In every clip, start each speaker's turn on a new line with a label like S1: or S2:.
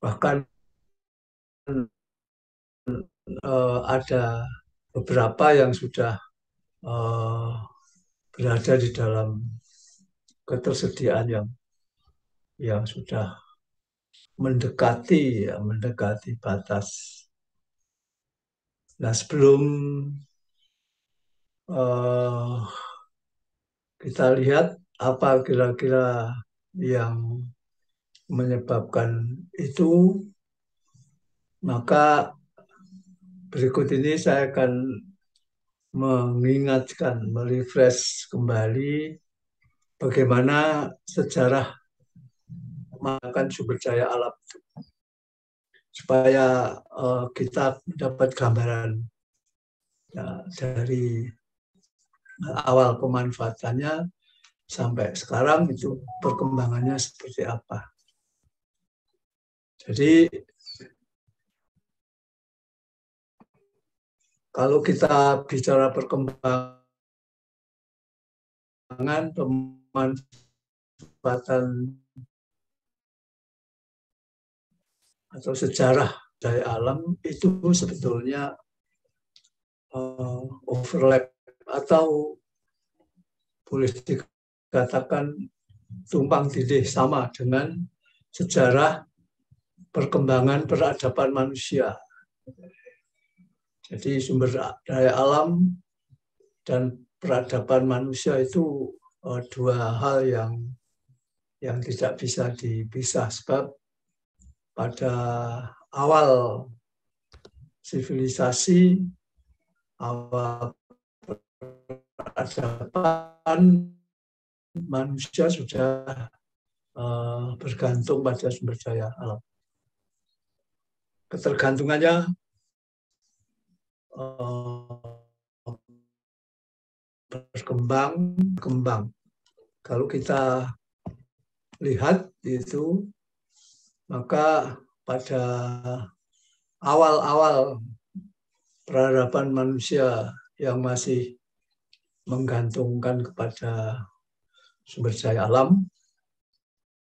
S1: Bahkan ada beberapa yang sudah eh, berada di dalam ketersediaan yang sudah mendekati batas. Nah, sebelum eh, kita lihat apa kira-kira yang menyebabkan itu, maka berikut ini saya akan mengingatkan, merefresh kembali bagaimana sejarah menggunakan sumber daya alam itu, supaya kita mendapat gambaran ya, dari awal pemanfaatannya sampai sekarang itu perkembangannya seperti apa. Jadi kalau kita bicara perkembangan pemanfaatan atau sejarah daya alam itu sebetulnya overlap atau boleh dikatakan tumpang tindih sama dengan sejarah perkembangan peradaban manusia. Jadi sumber daya alam dan peradaban manusia itu dua hal yang tidak bisa dipisah, sebab pada awal sivilisasi, awal peradaban, manusia sudah bergantung pada sumber daya alam. Ketergantungannya berkembang. Kalau kita lihat itu, maka pada awal-awal peradaban manusia yang masih menggantungkan kepada sumber daya alam,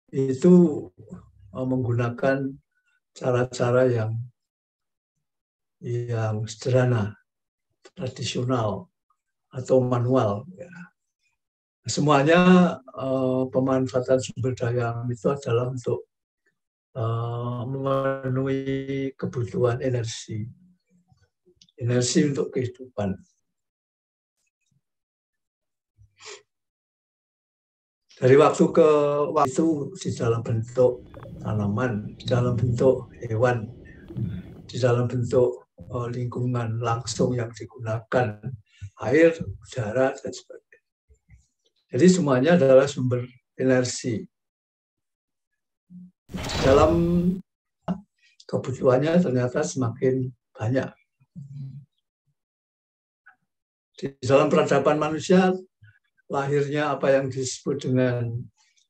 S1: itu menggunakan cara-cara yang sederhana, tradisional, atau manual. Semuanya pemanfaatan sumber daya alam itu adalah untuk memenuhi kebutuhan energi untuk kehidupan. Dari waktu ke waktu itu di dalam bentuk tanaman, di dalam bentuk hewan, di dalam bentuk lingkungan langsung yang digunakan, air, udara, dan sebagainya. Jadi semuanya adalah sumber energi. Dalam kebutuhannya ternyata semakin banyak. Di dalam peradaban manusia, lahirnya apa yang disebut dengan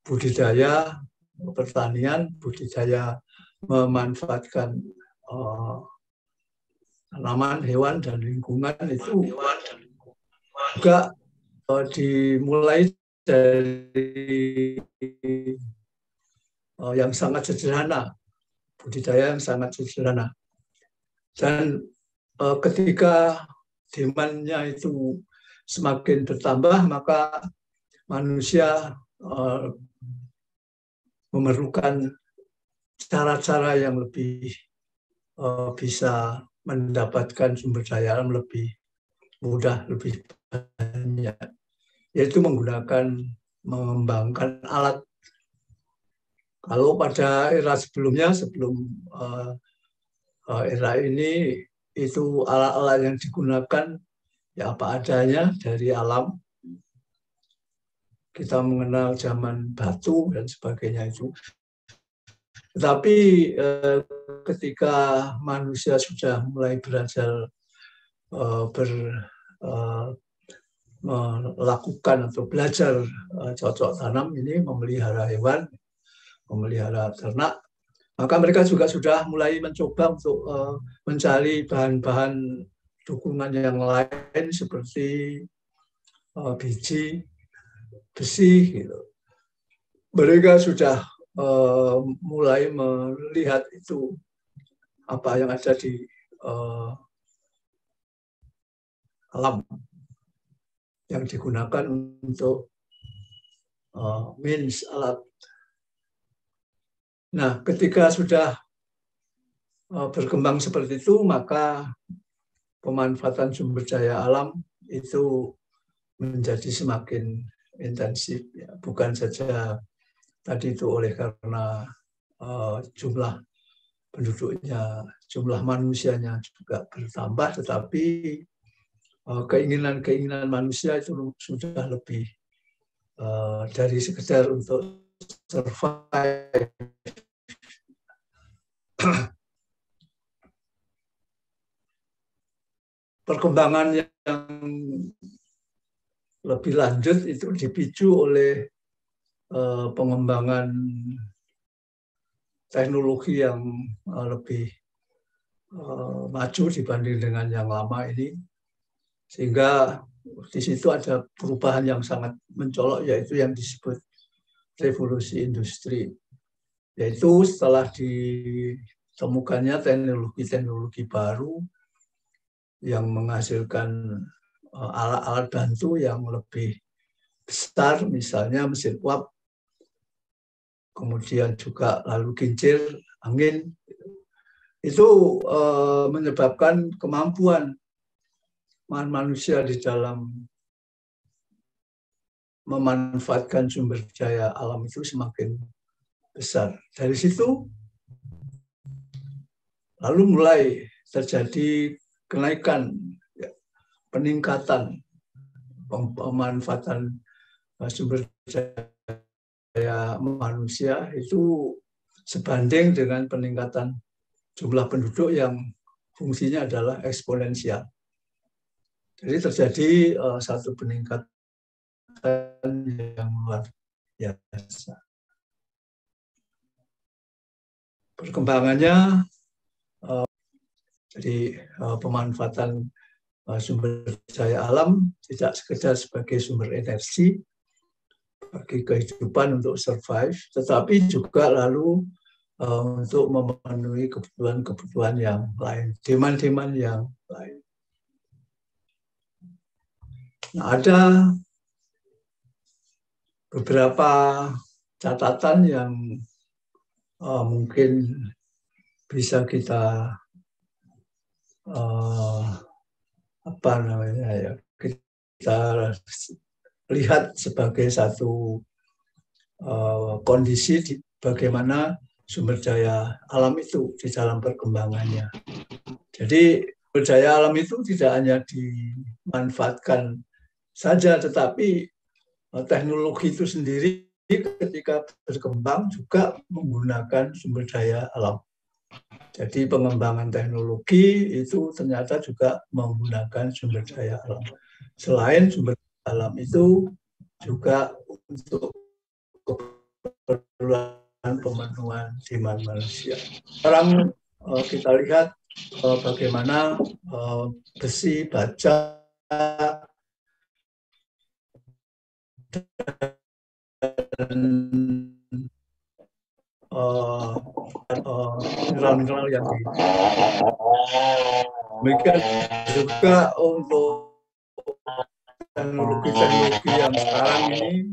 S1: budidaya pertanian, budidaya memanfaatkan tanaman, hewan, dan lingkungan itu juga dimulai dari yang sangat sederhana, budidaya yang sangat sederhana. Dan ketika demand-nya itu semakin bertambah, maka manusia memerlukan cara-cara yang lebih bisa mendapatkan sumber daya alam lebih mudah, lebih banyak, yaitu mengembangkan alat. Kalau pada era sebelumnya, sebelum era ini, itu alat-alat yang digunakan ya apa adanya dari alam. Kita mengenal zaman batu dan sebagainya itu. Tetapi ketika manusia sudah mulai belajar melakukan atau belajar cocok tanam ini, memelihara hewan, memelihara ternak, maka mereka juga sudah mulai mencoba untuk mencari bahan-bahan dukungan yang lain seperti biji, besi, gitu. Mereka sudah mulai melihat itu apa yang ada di alam yang digunakan untuk means alat. Nah, ketika sudah berkembang seperti itu, maka pemanfaatan sumber daya alam itu menjadi semakin intensif. Ya. Bukan saja tadi itu oleh karena jumlah penduduknya, jumlah manusianya juga bertambah, tetapi keinginan-keinginan manusia itu sudah lebih dari sekedar untuk survive. Perkembangan yang lebih lanjut itu dipicu oleh pengembangan teknologi yang lebih maju dibanding dengan yang lama ini, sehingga di situ ada perubahan yang sangat mencolok, yaitu yang disebut revolusi industri, yaitu setelah ditemukannya teknologi-teknologi baru yang menghasilkan alat-alat bantu yang lebih besar, misalnya mesin uap, kemudian juga lalu kincir angin, itu menyebabkan kemampuan manusia di dalam memanfaatkan sumber daya alam itu semakin besar. Dari situ lalu mulai terjadi kenaikan, peningkatan pemanfaatan sumber daya manusia itu sebanding dengan peningkatan jumlah penduduk yang fungsinya adalah eksponensial. Jadi terjadi satu peningkatan yang luar biasa. Perkembangannya jadi pemanfaatan sumber daya alam tidak sekedar sebagai sumber energi bagi kehidupan untuk survive, tetapi juga lalu untuk memenuhi kebutuhan-kebutuhan yang lain, demand-demand yang lain. Nah, ada beberapa catatan yang mungkin bisa kita kita lihat sebagai satu kondisi bagaimana sumber daya alam itu di dalam perkembangannya. Jadi sumber daya alam itu tidak hanya dimanfaatkan saja, tetapi teknologi itu sendiri ketika berkembang juga menggunakan sumber daya alam. Jadi pengembangan teknologi itu ternyata juga menggunakan sumber daya alam. Selain sumber daya alam itu juga untuk keperluan pemenuhan demand manusia. Sekarang kita lihat bagaimana besi, baja, dan mineral-mineral yang demikian juga untuk teknologi-teknologi yang sekarang ini,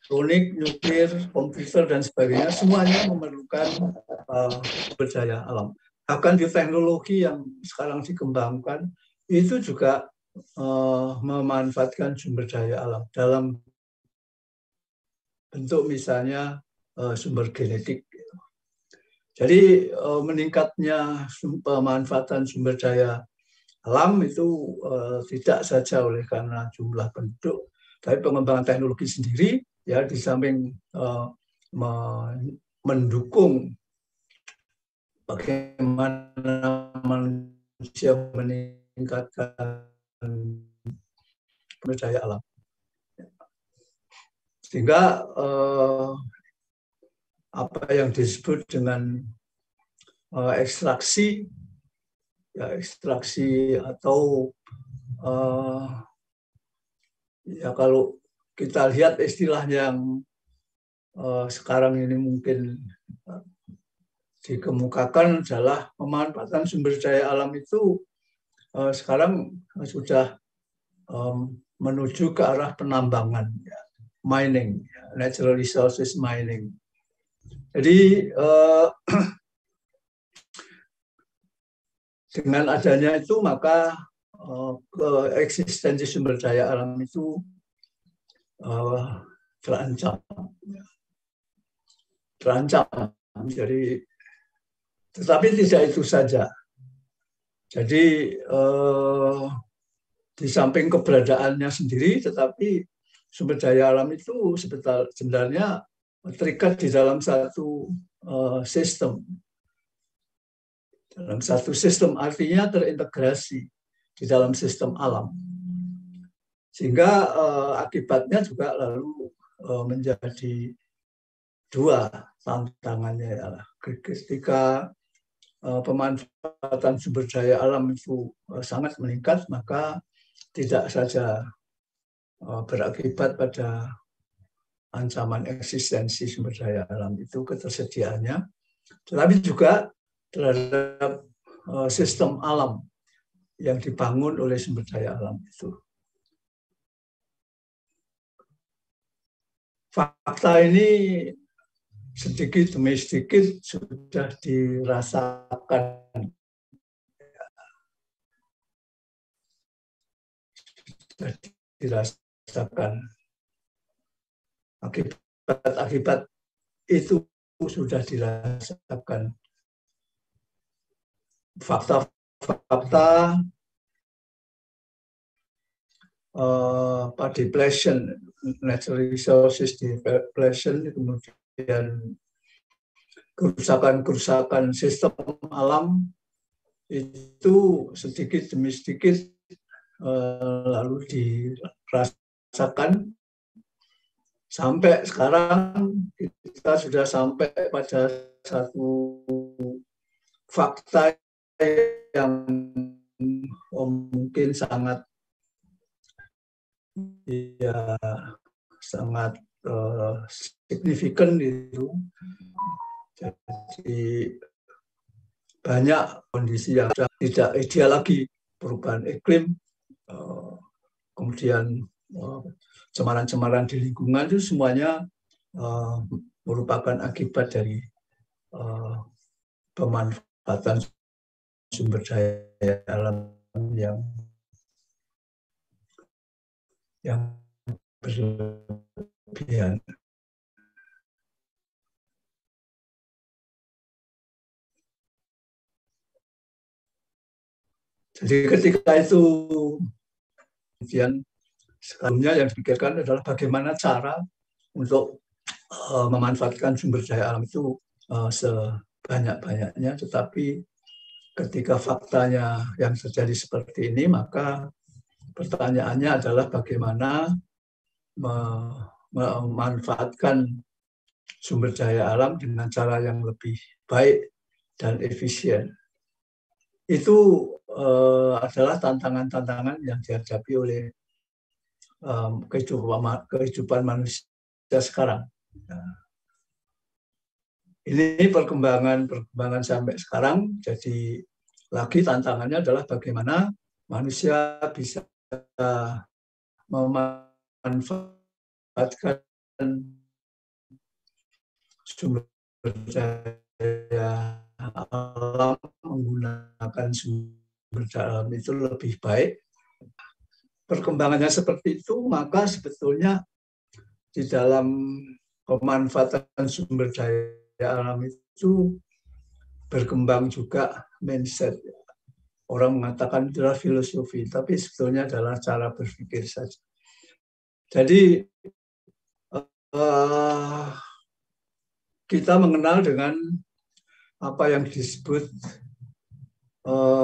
S1: elektronik, nuklir, komputer, dan sebagainya, semuanya memerlukan sumber daya alam. Bahkan di teknologi yang sekarang dikembangkan, itu juga memanfaatkan sumber daya alam dalam bentuk misalnya sumber genetik. Jadi meningkatnya pemanfaatan sumber daya alam itu tidak saja oleh karena jumlah penduduk, tapi pengembangan teknologi sendiri ya di samping mendukung bagaimana manusia meningkatkan sumber daya alam, sehingga apa yang disebut dengan ekstraksi atau ya kalau kita lihat istilah yang sekarang ini mungkin dikemukakan adalah pemanfaatan sumber daya alam itu sekarang sudah menuju ke arah penambangan, ya, mining, ya, natural resources mining. Jadi dengan adanya itu maka eksistensi sumber daya alam itu terancam. Jadi, tetapi tidak itu saja. Jadi di samping keberadaannya sendiri, tetapi sumber daya alam itu sebenarnya terikat di dalam satu sistem. Dalam satu sistem artinya terintegrasi di dalam sistem alam. Sehingga akibatnya juga lalu menjadi dua tantangannya, ya. Ketika pemanfaatan sumber daya alam itu sangat meningkat, maka tidak saja berakibat pada ancaman eksistensi sumber daya alam itu ketersediaannya, tetapi juga terhadap sistem alam yang dibangun oleh sumber daya alam itu. Fakta ini sedikit demi sedikit sudah dirasakan. Akibat itu sudah dirasakan. Fakta depletion, natural resources depletion, kemudian kerusakan sistem alam itu sedikit demi sedikit lalu dirasakan sampai sekarang kita sudah sampai pada satu fakta yang mungkin sangat signifikan itu. Jadi banyak kondisi yang tidak ideal lagi, perubahan iklim, kemudian cemaran-cemaran di lingkungan itu semuanya merupakan akibat dari pemanfaatan sumber daya alam yang berlebihan. Jadi ketika itu kemudian selanjutnya yang dipikirkan adalah bagaimana cara untuk memanfaatkan sumber daya alam itu sebanyak-banyaknya, tetapi ketika faktanya yang terjadi seperti ini, maka pertanyaannya adalah bagaimana memanfaatkan sumber daya alam dengan cara yang lebih baik dan efisien. Itu adalah tantangan-tantangan yang dihadapi oleh kehidupan manusia sekarang. Nah, ini perkembangan sampai sekarang. Jadi lagi tantangannya adalah bagaimana manusia bisa memanfaatkan sumber daya alam, menggunakan sumber daya alam itu lebih baik. Perkembangannya seperti itu, maka sebetulnya di dalam pemanfaatan sumber daya alam itu berkembang juga mindset. Orang mengatakan adalah filosofi, tapi sebetulnya adalah cara berpikir saja. Jadi kita mengenal dengan apa yang disebut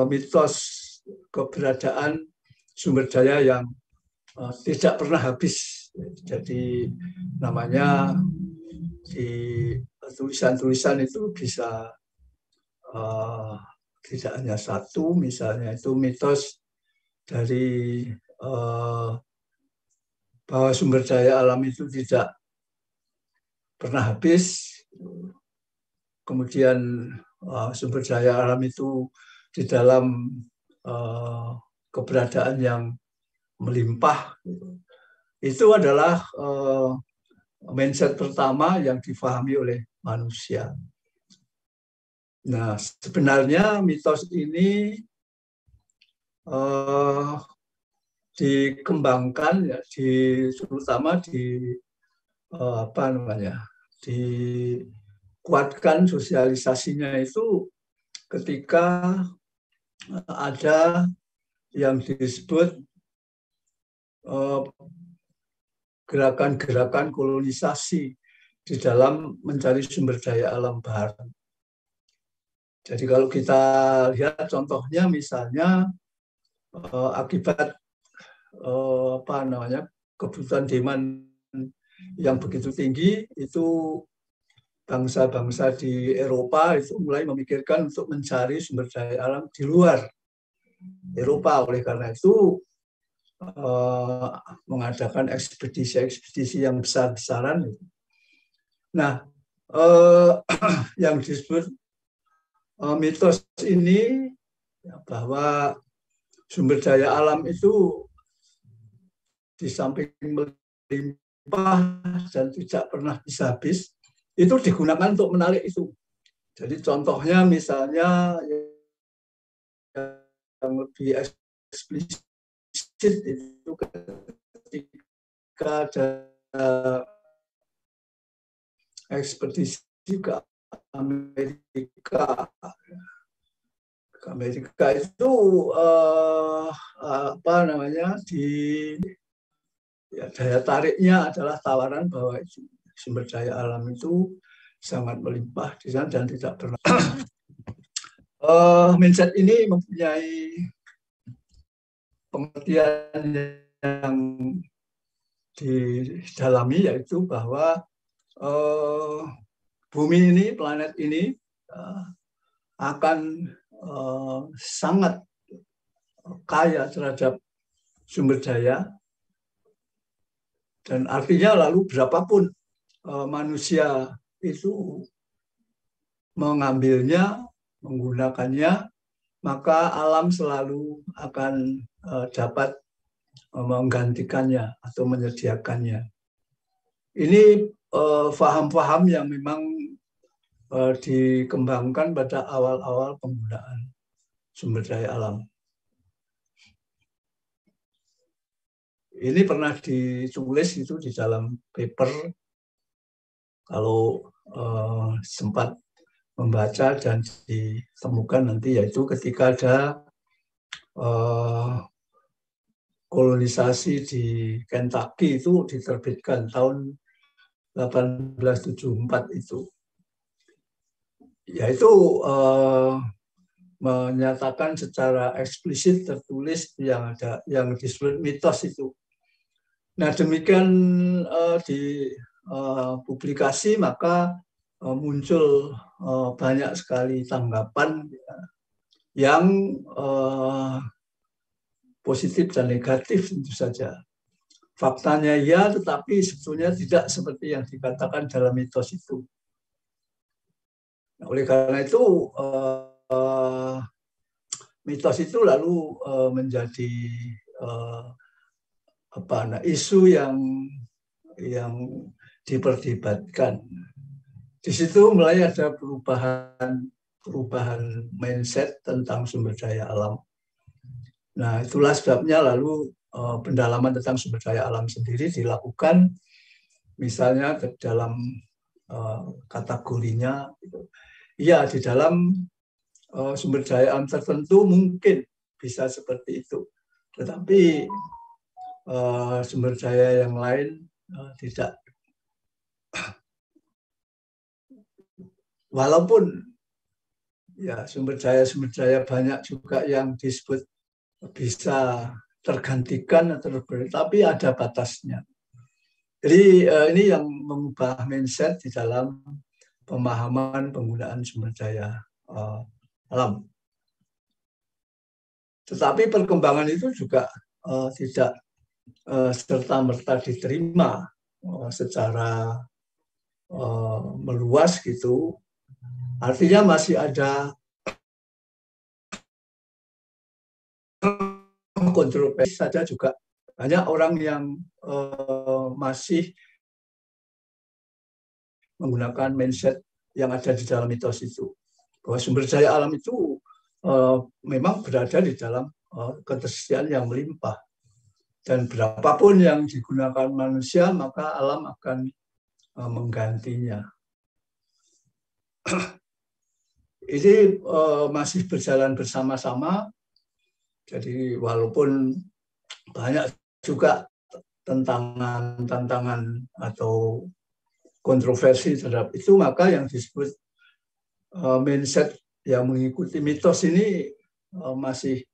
S1: mitos keberadaan sumber daya yang tidak pernah habis. Jadi namanya di tulisan-tulisan itu bisa tidak hanya satu, misalnya itu mitos dari bahwa sumber daya alam itu tidak pernah habis, kemudian sumber daya alam itu di dalam keberadaan yang melimpah. Itu adalah mindset pertama yang difahami oleh manusia. Nah, sebenarnya mitos ini dikembangkan ya, terutama dikuatkan sosialisasinya itu ketika ada yang disebut gerakan-gerakan kolonisasi di dalam mencari sumber daya alam baru. Jadi kalau kita lihat contohnya misalnya akibat kebutuhan demand yang begitu tinggi, itu bangsa-bangsa di Eropa itu mulai memikirkan untuk mencari sumber daya alam di luar Eropa. Oleh karena itu mengadakan ekspedisi-ekspedisi yang besar-besaran. Nah, yang disebut mitos ini bahwa sumber daya alam itu di samping melimpah dan tidak pernah bisa habis, itu digunakan untuk menarik itu. Jadi contohnya misalnya yang lebih eksplisit itu ketika ada ekspedisi ke Amerika. Ke Amerika itu daya tariknya adalah tawaran bahwa sumber daya alam itu sangat melimpah di sana dan tidak pernah. Mindset ini mempunyai pengertian yang didalami, yaitu bahwa bumi ini, planet ini akan sangat kaya terhadap sumber daya, dan artinya lalu berapapun manusia itu mengambilnya, menggunakannya, maka alam selalu akan dapat menggantikannya atau menyediakannya. Ini faham-faham yang memang dikembangkan pada awal-awal penggunaan sumber daya alam. Ini pernah ditulis itu di dalam paper, kalau sempat membaca dan ditemukan nanti, yaitu ketika ada kolonisasi di Kentucky, itu diterbitkan tahun 1874 itu. Yaitu menyatakan secara eksplisit tertulis yang disebut mitos itu. Nah, demikian publikasi, maka muncul banyak sekali tanggapan yang positif dan negatif tentu saja. Faktanya ya, tetapi sebetulnya tidak seperti yang dikatakan dalam mitos itu. Nah, oleh karena itu mitos itu lalu menjadi isu yang diperdebatkan. Di situ mulai ada perubahan mindset tentang sumber daya alam. Nah, itulah sebabnya lalu pendalaman tentang sumber daya alam sendiri dilakukan, misalnya ke dalam kategorinya. Iya, di dalam sumber daya alam tertentu mungkin bisa seperti itu, tetapi sumber daya yang lain tidak. Walaupun ya sumber daya banyak juga yang disebut bisa tergantikan, tapi ada batasnya. Jadi ini yang mengubah mindset di dalam pemahaman penggunaan sumber daya alam. Tetapi perkembangan itu juga tidak serta-merta diterima secara meluas gitu, artinya masih ada kontroversi saja juga banyak orang yang masih menggunakan mindset yang ada di dalam mitos itu, bahwa sumber daya alam itu memang berada di dalam ketersediaan yang melimpah, dan berapapun yang digunakan manusia maka alam akan menggantinya. Ini masih berjalan bersama-sama, jadi walaupun banyak juga tantangan atau kontroversi terhadap itu, maka yang disebut mindset yang mengikuti mitos ini masih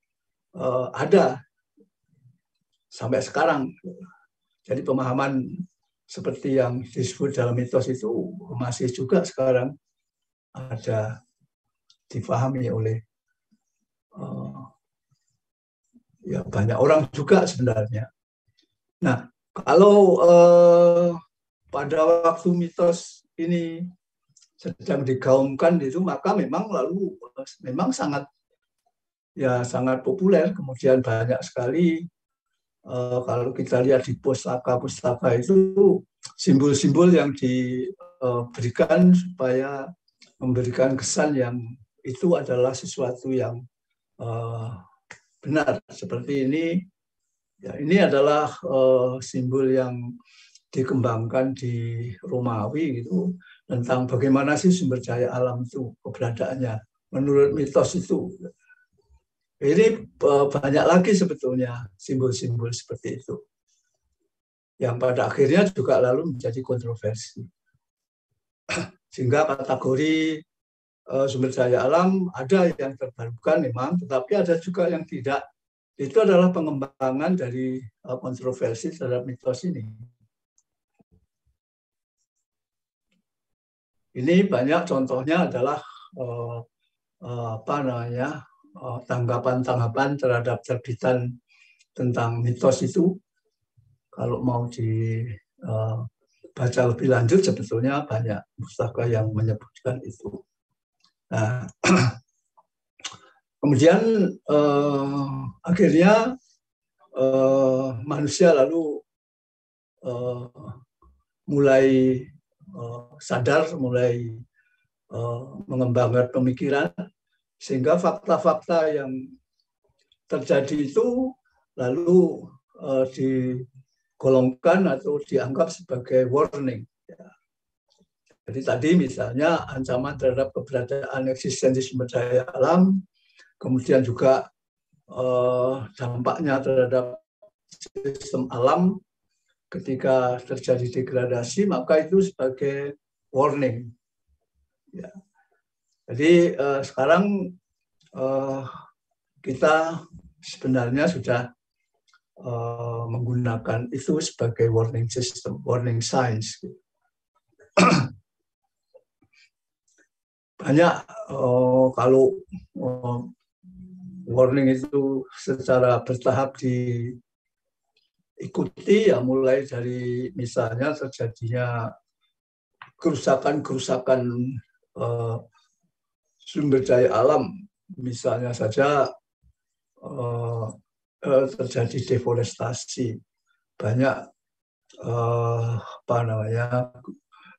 S1: ada sampai sekarang. Jadi pemahaman seperti yang disebut dalam mitos itu masih juga sekarang ada dipahami oleh ya banyak orang juga sebenarnya. Nah, kalau pada waktu mitos ini sedang digaungkan itu, maka memang sangat sangat populer. Kemudian banyak sekali kalau kita lihat di pustaka itu simbol-simbol yang diberikan supaya memberikan kesan yang itu adalah sesuatu yang benar. Seperti ini, ya, ini adalah simbol yang dikembangkan di Romawi gitu, tentang bagaimana sih sumber daya alam itu keberadaannya menurut mitos itu. Ini banyak lagi sebetulnya simbol-simbol seperti itu, yang pada akhirnya juga lalu menjadi kontroversi. Sehingga kategori sumber daya alam ada yang terbarukan memang, tetapi ada juga yang tidak. Itu adalah pengembangan dari kontroversi terhadap mitos ini. Ini banyak contohnya adalah tanggapan-tanggapan terhadap terbitan tentang mitos itu. Kalau mau dibaca lebih lanjut, sebetulnya banyak pustaka yang menyebutkan itu. Nah, kemudian akhirnya manusia lalu mulai sadar, mulai mengembangkan pemikiran, sehingga fakta-fakta yang terjadi itu lalu digolongkan atau dianggap sebagai warning. Jadi tadi misalnya ancaman terhadap keberadaan eksistensi sumber daya alam, kemudian juga dampaknya terhadap sistem alam ketika terjadi degradasi, maka itu sebagai warning. Ya. Jadi sekarang kita sebenarnya sudah menggunakan itu sebagai warning system, warning signs. Banyak kalau warning itu secara bertahap diikuti, ya mulai dari misalnya terjadinya kerusakan-kerusakan sumber daya alam, misalnya saja terjadi deforestasi, banyak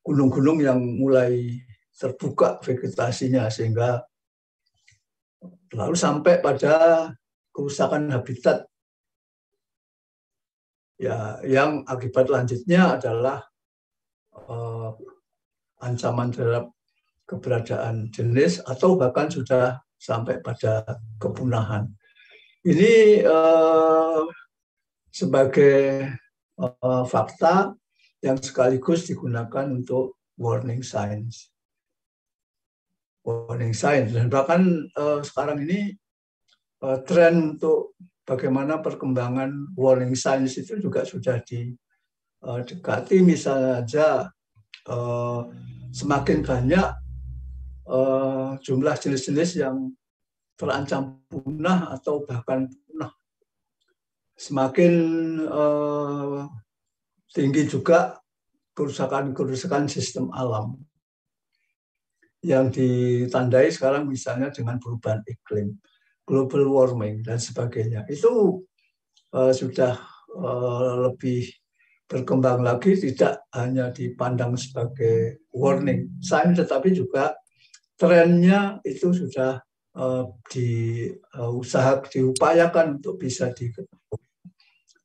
S1: gunung-gunung yang mulai terbuka vegetasinya, sehingga lalu sampai pada kerusakan habitat, ya, yang akibat lanjutnya adalah ancaman terhadap keberadaan jenis atau bahkan sudah sampai pada kepunahan. Ini sebagai fakta yang sekaligus digunakan untuk warning signs. Warning signs. Dan bahkan sekarang ini tren untuk bagaimana perkembangan warning signs itu juga sudah didekati. Misalnya saja semakin banyak jumlah jenis-jenis yang terancam punah atau bahkan punah. Semakin tinggi juga kerusakan sistem alam yang ditandai sekarang misalnya dengan perubahan iklim, global warming dan sebagainya. Itu sudah lebih berkembang lagi, tidak hanya dipandang sebagai warning sign, tetapi juga trennya itu sudah diupayakan untuk bisa diketahui.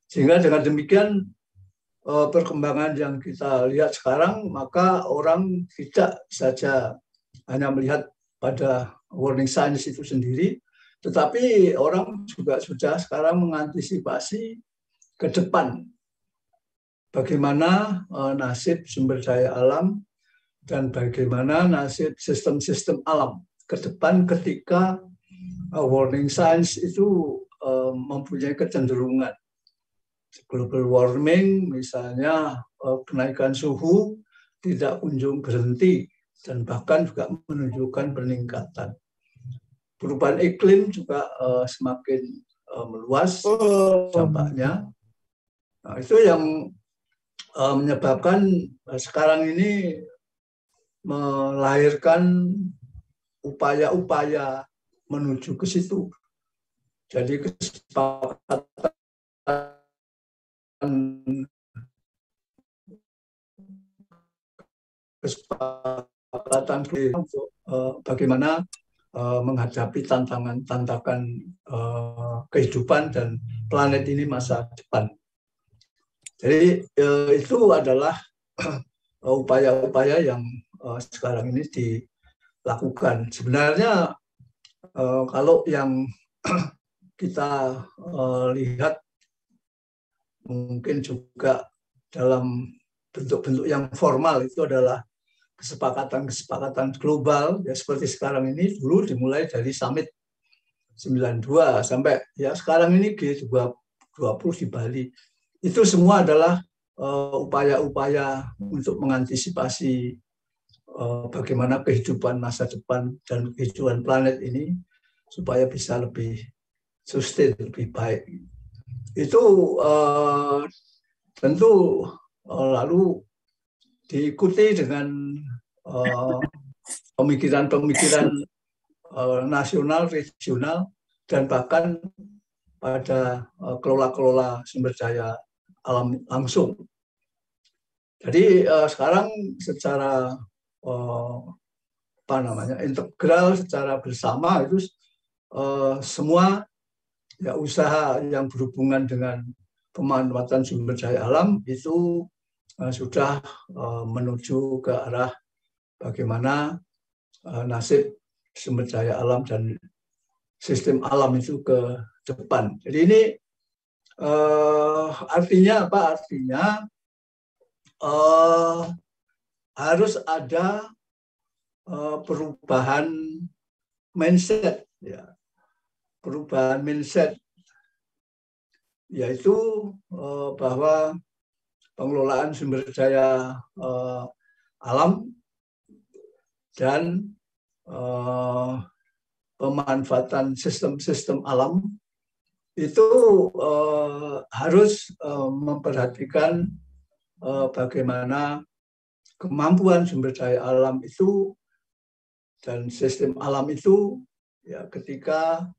S1: Sehingga dengan demikian perkembangan yang kita lihat sekarang, maka orang tidak saja hanya melihat pada warning signs itu sendiri, tetapi orang juga sudah sekarang mengantisipasi ke depan bagaimana nasib sumber daya alam dan bagaimana nasib sistem-sistem alam ke depan ketika warning signs itu mempunyai kecenderungan. Global warming misalnya, kenaikan suhu tidak kunjung berhenti dan bahkan juga menunjukkan peningkatan. Perubahan iklim juga semakin meluas dampaknya. Nah, itu yang menyebabkan sekarang ini melahirkan upaya-upaya menuju ke situ. Jadi kesepakatan untuk bagaimana menghadapi tantangan kehidupan dan planet ini masa depan. Jadi itu adalah upaya-upaya yang sekarang ini dilakukan. Sebenarnya kalau yang kita lihat mungkin juga dalam bentuk-bentuk yang formal itu adalah kesepakatan-kesepakatan global, ya seperti sekarang ini. Dulu dimulai dari summit 92 sampai ya sekarang ini G20 di Bali. Itu semua adalah upaya-upaya untuk mengantisipasi bagaimana kehidupan masa depan dan kehidupan planet ini supaya bisa lebih sustain, lebih baik. Itu tentu lalu diikuti dengan pemikiran-pemikiran nasional, regional, dan bahkan pada kelola-kelola sumber daya alam langsung. Jadi sekarang secara integral, secara bersama itu semua ya usaha yang berhubungan dengan pemanfaatan sumber daya alam itu sudah menuju ke arah bagaimana nasib sumber daya alam dan sistem alam itu ke depan. Jadi ini artinya apa? Artinya harus ada perubahan mindset, ya. Perubahan mindset, yaitu bahwa pengelolaan sumber daya alam dan pemanfaatan sistem-sistem alam itu harus memperhatikan bagaimana kemampuan sumber daya alam itu dan sistem alam itu ya ketika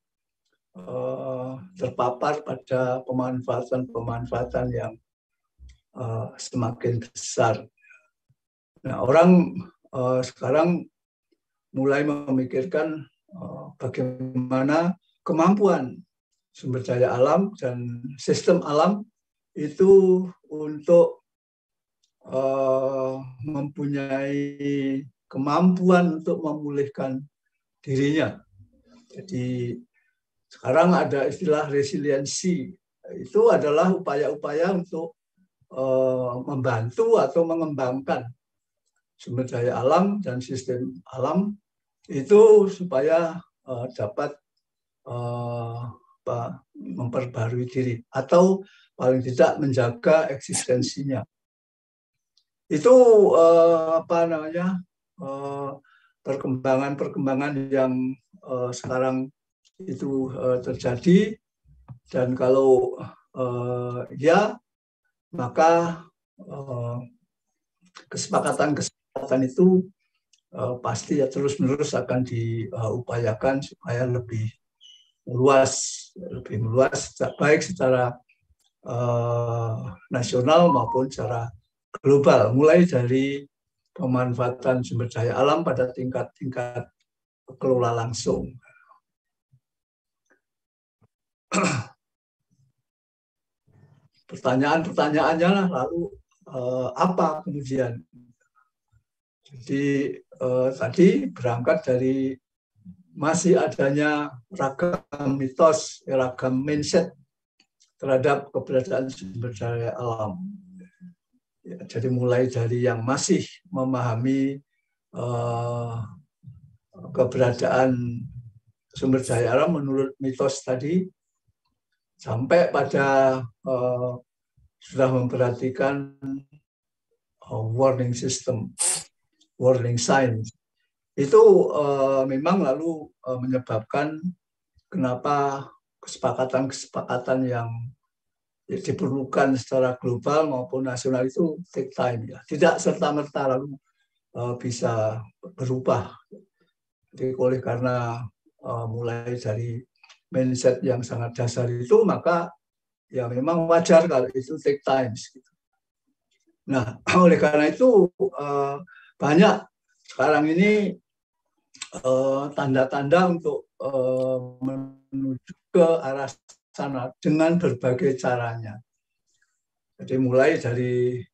S1: terpapar pada pemanfaatan yang semakin besar. Nah, orang sekarang mulai memikirkan bagaimana kemampuan sumber daya alam dan sistem alam itu untuk mempunyai kemampuan untuk memulihkan dirinya. Jadi sekarang ada istilah resiliensi. Itu adalah upaya-upaya untuk membantu atau mengembangkan sumber daya alam dan sistem alam itu supaya dapat memperbarui diri atau paling tidak menjaga eksistensinya. Itu perkembangan yang sekarang itu terjadi, dan kalau ya maka kesepakatan itu pasti ya terus-menerus akan diupayakan supaya lebih meluas, baik secara nasional maupun secara global, mulai dari pemanfaatan sumber daya alam pada tingkat kelola langsung. Pertanyaan-pertanyaannya lalu apa kemudian? Jadi tadi berangkat dari masih adanya ragam mitos, ragam mindset terhadap keberadaan sumber daya alam. Ya, jadi mulai dari yang masih memahami keberadaan sumber daya alam menurut mitos tadi, sampai pada sudah memperhatikan warning system, warning signs. Itu memang lalu menyebabkan kenapa kesepakatan-kesepakatan yang diperlukan secara global maupun nasional itu take time, ya. Tidak serta-merta lalu bisa berubah. Jadi oleh karena mulai dari mindset yang sangat dasar itu, maka ya memang wajar kalau itu take time. Nah, oleh karena itu banyak sekarang ini tanda-tanda untuk menuju ke arah sana dengan berbagai caranya. Jadi mulai dari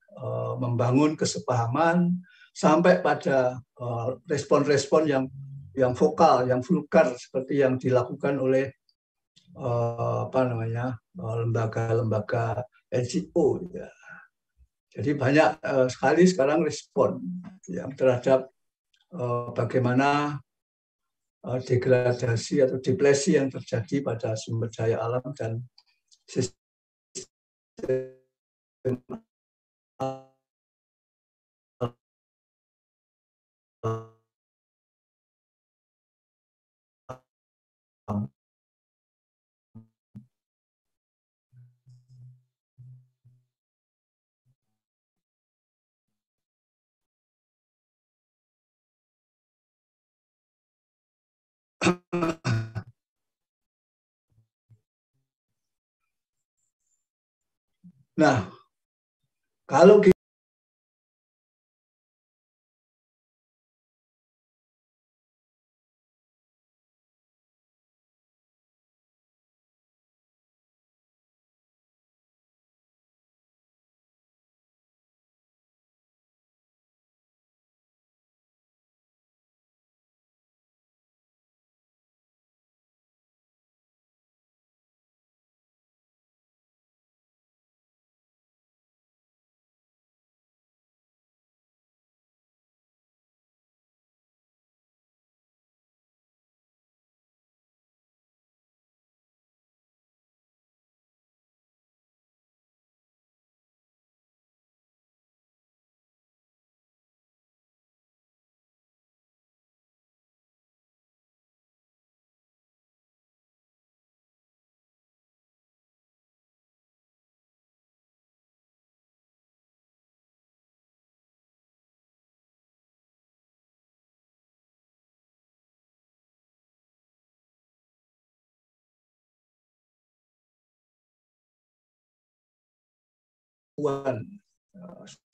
S1: membangun kesepahaman sampai pada respon-respon yang vokal, yang vulgar seperti yang dilakukan oleh lembaga-lembaga NGO. Ya. Jadi banyak sekali sekarang respon yang terhadap bagaimana degradasi atau deplesi yang terjadi pada sumber daya alam dan sistem alam. Nah, kalau kita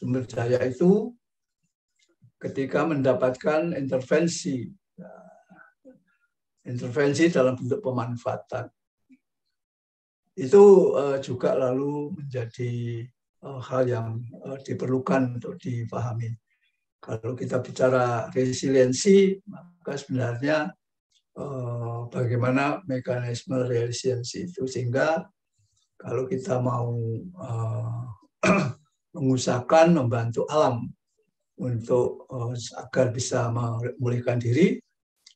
S1: sumber daya itu ketika mendapatkan intervensi dalam bentuk pemanfaatan, itu juga lalu menjadi hal yang diperlukan untuk dipahami. Kalau kita bicara resiliensi, maka sebenarnya bagaimana mekanisme resiliensi itu, sehingga kalau kita mau mengusahakan membantu alam untuk agar bisa memulihkan diri,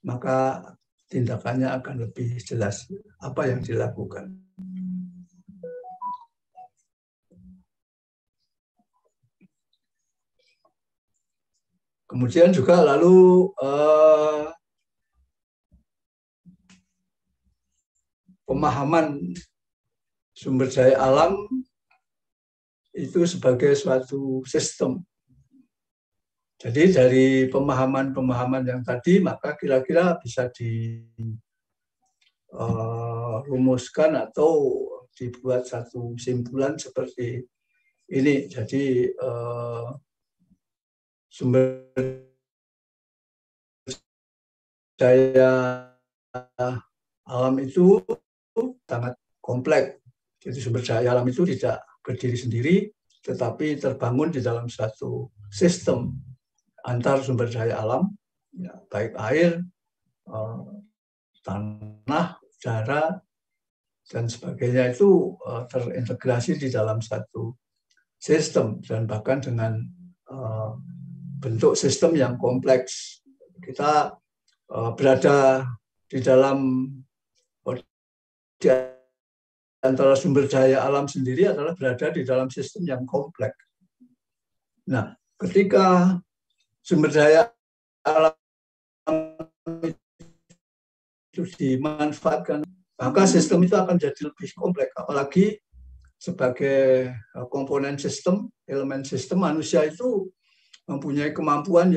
S1: maka tindakannya akan lebih jelas apa yang dilakukan. Kemudian juga lalu pemahaman sumber daya alam itu sebagai suatu sistem Jadi dari pemahaman-pemahaman yang tadi, maka kira-kira bisa dirumuskan atau dibuat satu kesimpulan seperti ini. Jadi sumber daya alam itu sangat kompleks. Jadi sumber daya alam itu tidak berdiri sendiri, tetapi terbangun di dalam satu sistem antar sumber daya alam, ya, baik air, tanah, udara, dan sebagainya itu terintegrasi di dalam satu sistem, dan bahkan dengan bentuk sistem yang kompleks. Kita berada di dalam, di antara sumber daya alam sendiri adalah berada di dalam sistem yang kompleks. Nah, ketika sumber daya alam itu dimanfaatkan, maka sistem itu akan jadi lebih kompleks. Apalagi sebagai komponen sistem, elemen sistem, manusia itu mempunyai kemampuan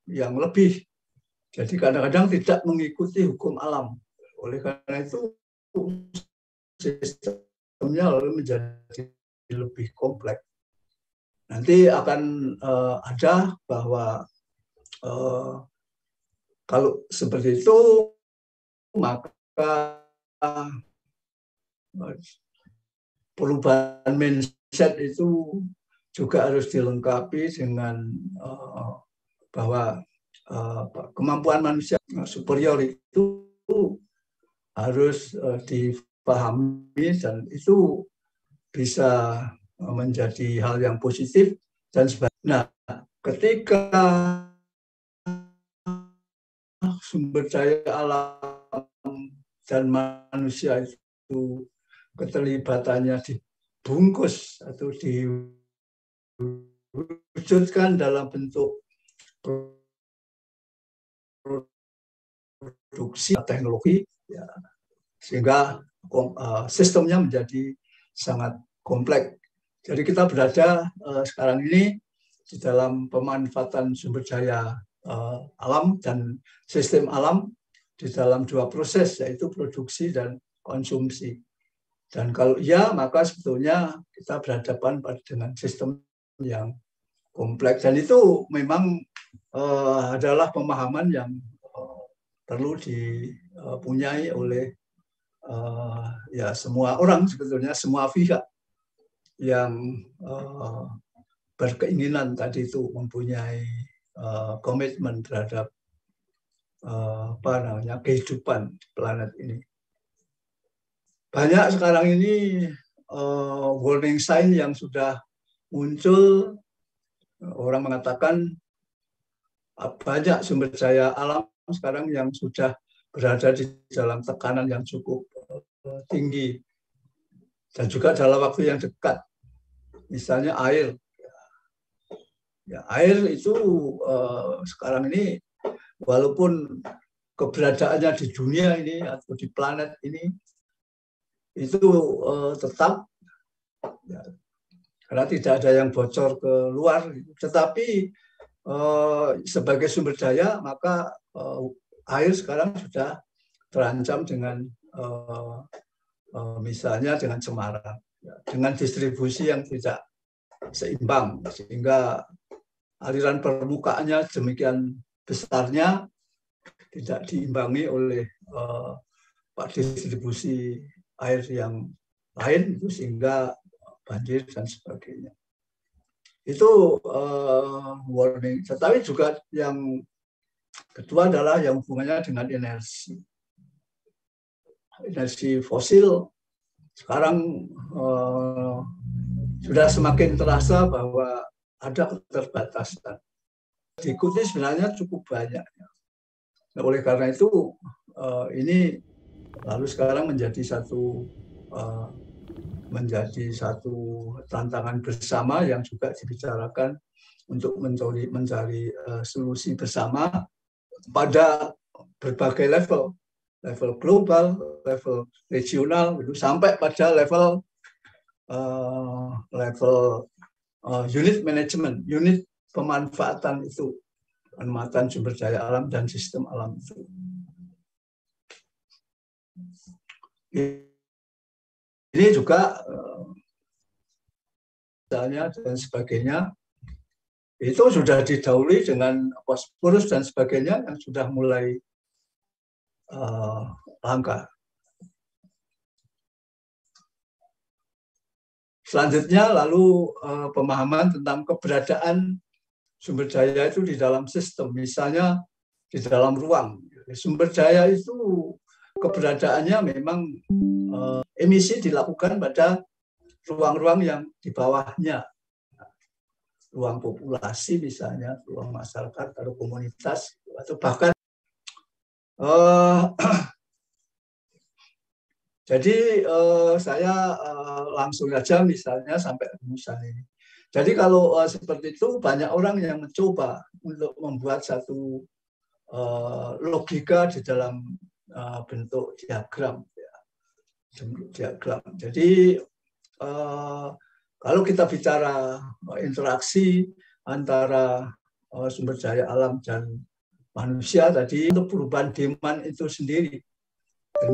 S1: yang lebih. Jadi kadang-kadang tidak mengikuti hukum alam. Oleh karena itu sistemnya lalu menjadi lebih kompleks. Nanti akan ada bahwa kalau seperti itu, maka perubahan mindset itu juga harus dilengkapi dengan bahwa kemampuan manusia superior itu harus dipahami, dan itu bisa menjadi hal yang positif dan sebagainya. Nah, ketika sumber daya alam dan manusia itu keterlibatannya dibungkus atau diwujudkan dalam bentuk produksi teknologi, ya, sehingga sistemnya menjadi sangat kompleks. Jadi kita berada sekarang ini di dalam pemanfaatan sumber daya alam dan sistem alam di dalam dua proses, yaitu produksi dan konsumsi. Dan kalau iya, maka sebetulnya kita berhadapan dengan sistem yang kompleks, dan itu memang adalah pemahaman yang perlu dipunyai oleh ya semua orang, sebetulnya semua pihak yang berkeinginan tadi itu mempunyai komitmen terhadap kehidupan di planet ini. Banyak sekarang ini warning sign yang sudah muncul. Orang mengatakan banyak sumber daya alam sekarang yang sudah berada di dalam tekanan yang cukup tinggi, dan juga dalam waktu yang dekat. Misalnya air. Ya, air itu sekarang ini walaupun keberadaannya di dunia ini atau di planet ini itu tetap, ya, karena tidak ada yang bocor ke luar, tetapi sebagai sumber daya maka air sekarang sudah terancam dengan misalnya dengan cemaran, ya, dengan distribusi yang tidak seimbang, sehingga aliran permukaannya demikian besarnya tidak diimbangi oleh distribusi air yang lain, itu sehingga banjir dan sebagainya. Itu warning. Tetapi juga yang kedua adalah yang hubungannya dengan energi. Energi fosil sekarang sudah semakin terasa bahwa ada keterbatasan. Diikuti sebenarnya cukup banyak. Nah, oleh karena itu ini lalu sekarang menjadi satu tantangan bersama yang juga dibicarakan untuk mencari solusi bersama pada berbagai level global, level regional, sampai pada level unit management, unit pemanfaatan itu. pengamatan sumber daya alam dan sistem alam itu. Ini juga misalnya dan sebagainya itu sudah didahului dengan fosforus dan sebagainya yang sudah mulai langka. Selanjutnya lalu pemahaman tentang keberadaan sumber daya itu di dalam sistem, misalnya di dalam ruang. Sumber daya itu keberadaannya memang emisi dilakukan pada ruang-ruang yang di bawahnya. Ruang populasi misalnya, ruang masyarakat atau komunitas, atau bahkan jadi saya langsung saja misalnya sampai rumusan ini. Jadi kalau seperti itu banyak orang yang mencoba untuk membuat satu logika di dalam bentuk diagram. Jadi kalau kita bicara interaksi antara sumber daya alam dan manusia tadi, untuk perubahan demand itu sendiri.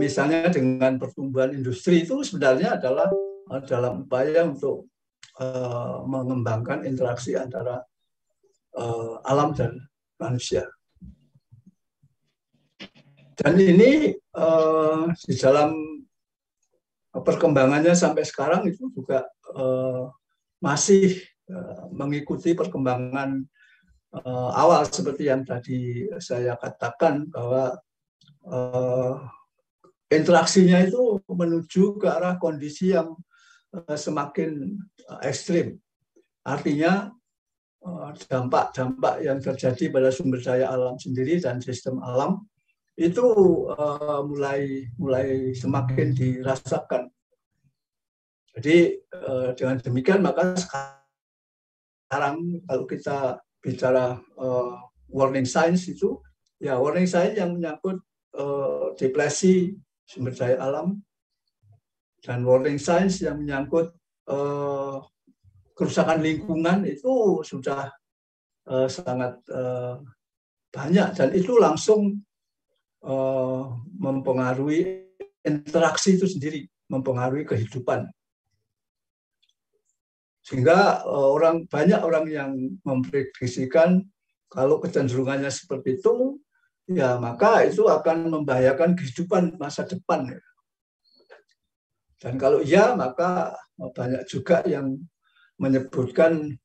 S1: Misalnya dengan pertumbuhan industri itu sebenarnya adalah dalam upaya untuk mengembangkan interaksi antara alam dan manusia. Dan ini di dalam perkembangannya sampai sekarang itu juga masih mengikuti perkembangan awal seperti yang tadi saya katakan bahwa interaksinya itu menuju ke arah kondisi yang semakin ekstrim. Artinya dampak-dampak yang terjadi pada sumber daya alam sendiri dan sistem alam itu mulai semakin dirasakan. Jadi dengan demikian maka sekarang kalau kita bicara warning signs itu, ya warning sign yang menyangkut depresi sumber daya alam dan warning signs yang menyangkut kerusakan lingkungan itu sudah sangat banyak, dan itu langsung mempengaruhi interaksi itu sendiri, mempengaruhi kehidupan. Sehingga banyak orang yang memprediksikan kalau kecenderungannya seperti itu, ya maka itu akan membahayakan kehidupan masa depan. Dan kalau iya, maka banyak juga yang menyebutkan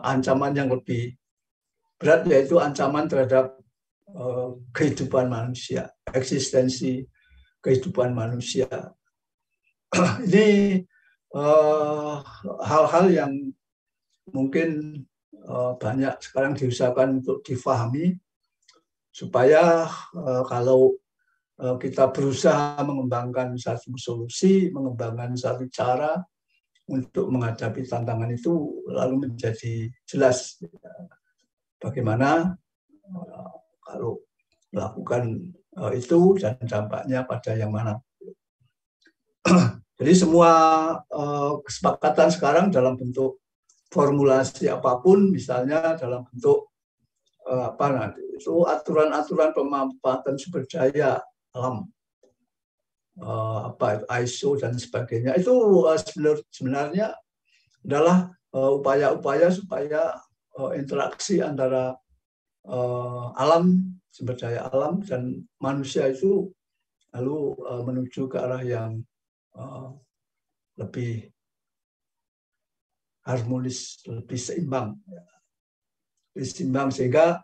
S1: ancaman yang lebih berat, yaitu ancaman terhadap kehidupan manusia, eksistensi kehidupan manusia. Ini hal-hal yang mungkin banyak sekarang diusahakan untuk difahami, supaya kalau kita berusaha mengembangkan satu solusi, mengembangkan satu cara untuk menghadapi tantangan itu, lalu menjadi jelas bagaimana kalau melakukan itu dan dampaknya pada yang mana. Jadi semua kesepakatan sekarang dalam bentuk formulasi apapun, misalnya dalam bentuk itu aturan-aturan pemanfaatan sumber daya alam, ISO dan sebagainya, itu sebenarnya adalah upaya-upaya supaya interaksi antara alam, sumber daya alam dan manusia itu lalu menuju ke arah yang lebih harmonis, lebih seimbang, sehingga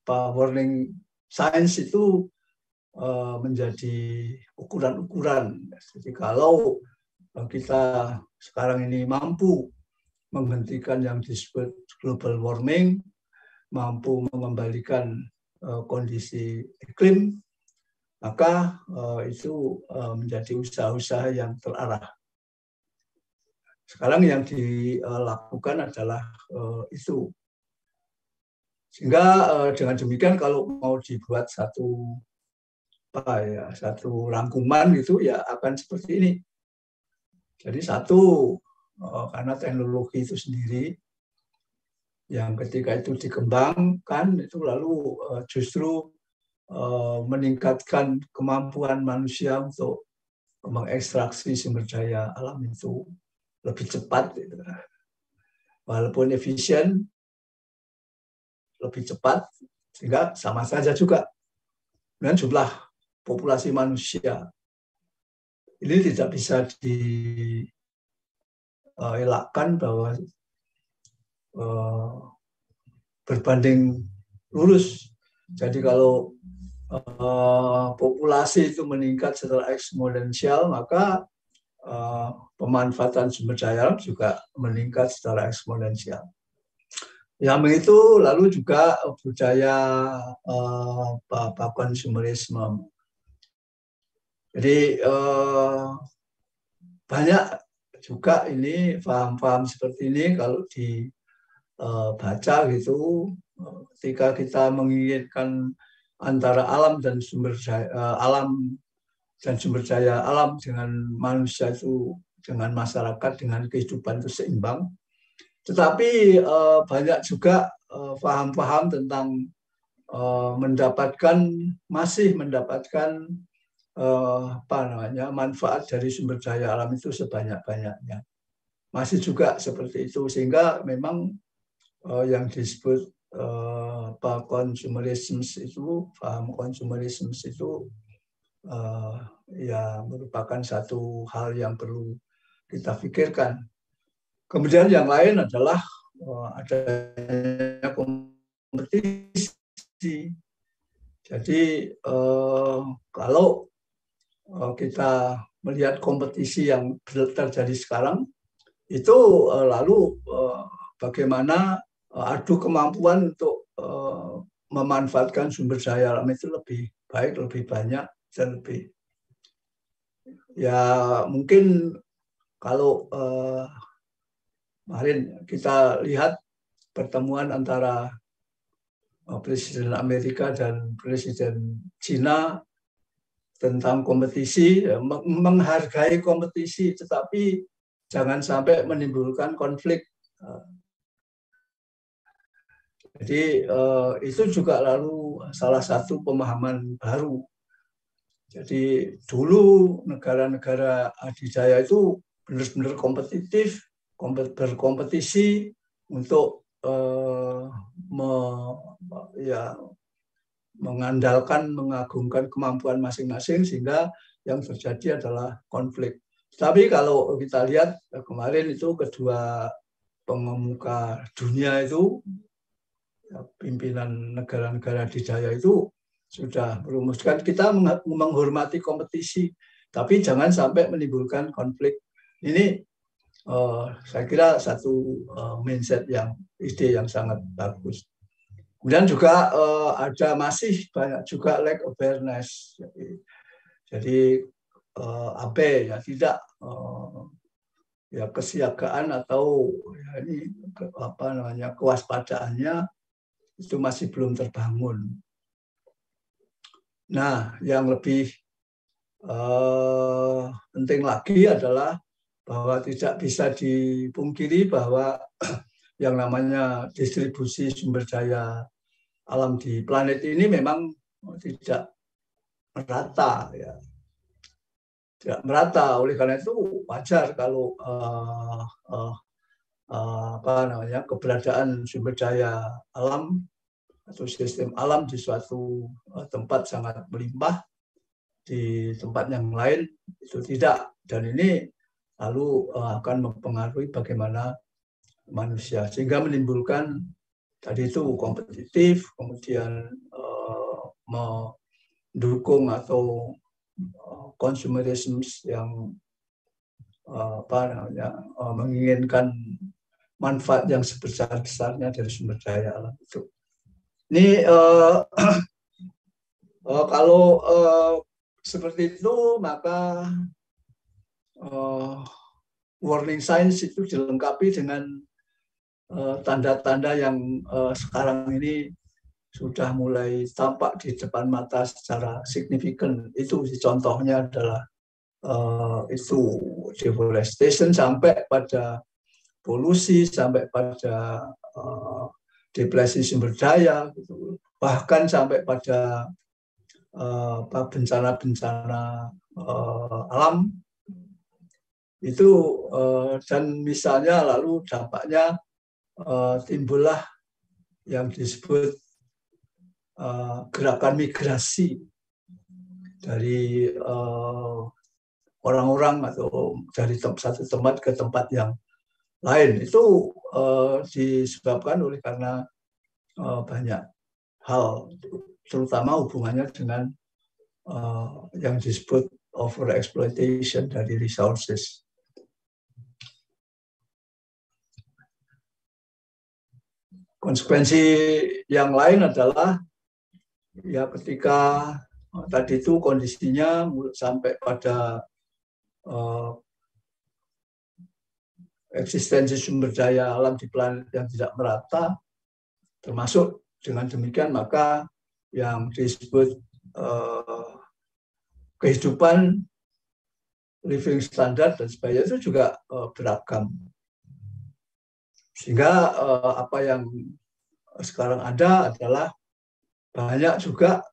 S1: warning signs itu menjadi ukuran-ukuran. Jadi kalau kita sekarang ini mampu menghentikan yang disebut global warming, mampu mengembalikan kondisi iklim, maka itu menjadi usaha-usaha yang terarah. Sekarang yang dilakukan adalah itu. Sehingga dengan demikian kalau mau dibuat satu rangkuman gitu, ya akan seperti ini. Jadi karena teknologi itu sendiri yang ketika itu dikembangkan itu lalu justru meningkatkan kemampuan manusia untuk mengekstraksi sumber daya alam itu lebih cepat, gitu. Walaupun efisien, lebih cepat, sehingga sama saja juga dengan jumlah populasi manusia. Ini tidak bisa dielakkan bahwa berbanding lurus. Jadi kalau populasi itu meningkat secara eksponensial, maka pemanfaatan sumber daya alam juga meningkat secara eksponensial. Yang itu lalu juga budaya konsumerisme. Jadi banyak juga ini paham-paham seperti ini kalau dibaca gitu, ketika kita menginginkan antara alam dan sumber daya alam dengan manusia itu, dengan masyarakat, dengan kehidupan itu seimbang. Tetapi banyak juga paham-paham tentang masih mendapatkan manfaat dari sumber daya alam itu sebanyak-banyaknya. Masih juga seperti itu, sehingga memang yang disebut konsumerisme itu, paham konsumerisme itu ya merupakan satu hal yang perlu kita pikirkan. Kemudian yang lain adalah adanya kompetisi. Jadi kalau kita melihat kompetisi yang terjadi sekarang, itu lalu bagaimana adu kemampuan untuk memanfaatkan sumber daya alam itu lebih baik, lebih banyak, dan lebih. Ya mungkin kalau kemarin kita lihat pertemuan antara Presiden Amerika dan Presiden Cina tentang kompetisi, menghargai kompetisi, tetapi jangan sampai menimbulkan konflik. Jadi itu juga lalu salah satu pemahaman baru. Jadi dulu negara-negara adidaya itu benar-benar kompetitif, berkompetisi untuk mengandalkan, mengagungkan kemampuan masing-masing, sehingga yang terjadi adalah konflik. Tapi kalau kita lihat kemarin itu kedua pengemuka dunia itu, pimpinan negara-negara adidaya itu sudah merumuskan kita menghormati kompetisi, tapi jangan sampai menimbulkan konflik. Ini saya kira satu mindset ide yang sangat bagus. Kemudian juga masih banyak juga lack awareness. Jadi ya tidak ya kesiagaan atau ya ini kewaspadaannya itu masih belum terbangun. Nah, yang lebih penting lagi adalah bahwa tidak bisa dipungkiri bahwa yang namanya distribusi sumber daya alam di planet ini memang tidak merata, ya. Tidak merata. Oleh karena itu wajar kalau keberadaan sumber daya alam atau sistem alam di suatu tempat sangat melimpah, di tempat yang lain itu tidak. Dan ini lalu akan mempengaruhi bagaimana manusia, sehingga menimbulkan tadi itu kompetitif, kemudian mendukung atau konsumerisme yang menginginkan manfaat yang sebesar-besarnya dari sumber daya alam itu. Ini kalau seperti itu, maka warning signs itu dilengkapi dengan tanda-tanda yang sekarang ini sudah mulai tampak di depan mata secara signifikan. Itu contohnya adalah itu deforestation sampai pada polusi, sampai pada depresi sumber daya, gitu. Bahkan sampai pada bencana-bencana alam itu, dan misalnya lalu dampaknya timbullah yang disebut gerakan migrasi dari orang-orang atau dari satu tempat ke tempat yang lain. Itu disebabkan oleh karena banyak hal, terutama hubungannya dengan yang disebut overexploitation dari resources. Konsekuensi yang lain adalah ya ketika tadi itu kondisinya sampai pada eksistensi sumber daya alam di planet yang tidak merata, termasuk dengan demikian maka yang disebut kehidupan, living standard dan sebagainya itu juga beragam. Sehingga apa yang sekarang ada adalah banyak juga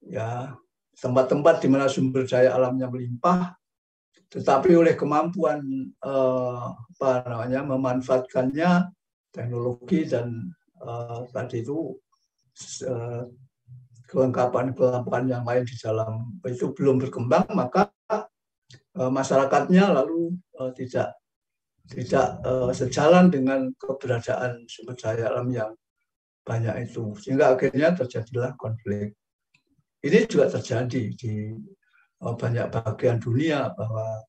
S1: ya tempat-tempat di mana sumber daya alamnya melimpah, tetapi oleh kemampuan memanfaatkannya, teknologi dan tadi itu kelengkapan yang lain di dalam itu belum berkembang, maka masyarakatnya lalu tidak sejalan dengan keberadaan sumber daya alam yang banyak itu, sehingga akhirnya terjadilah konflik. Ini juga terjadi di banyak bagian dunia bahwa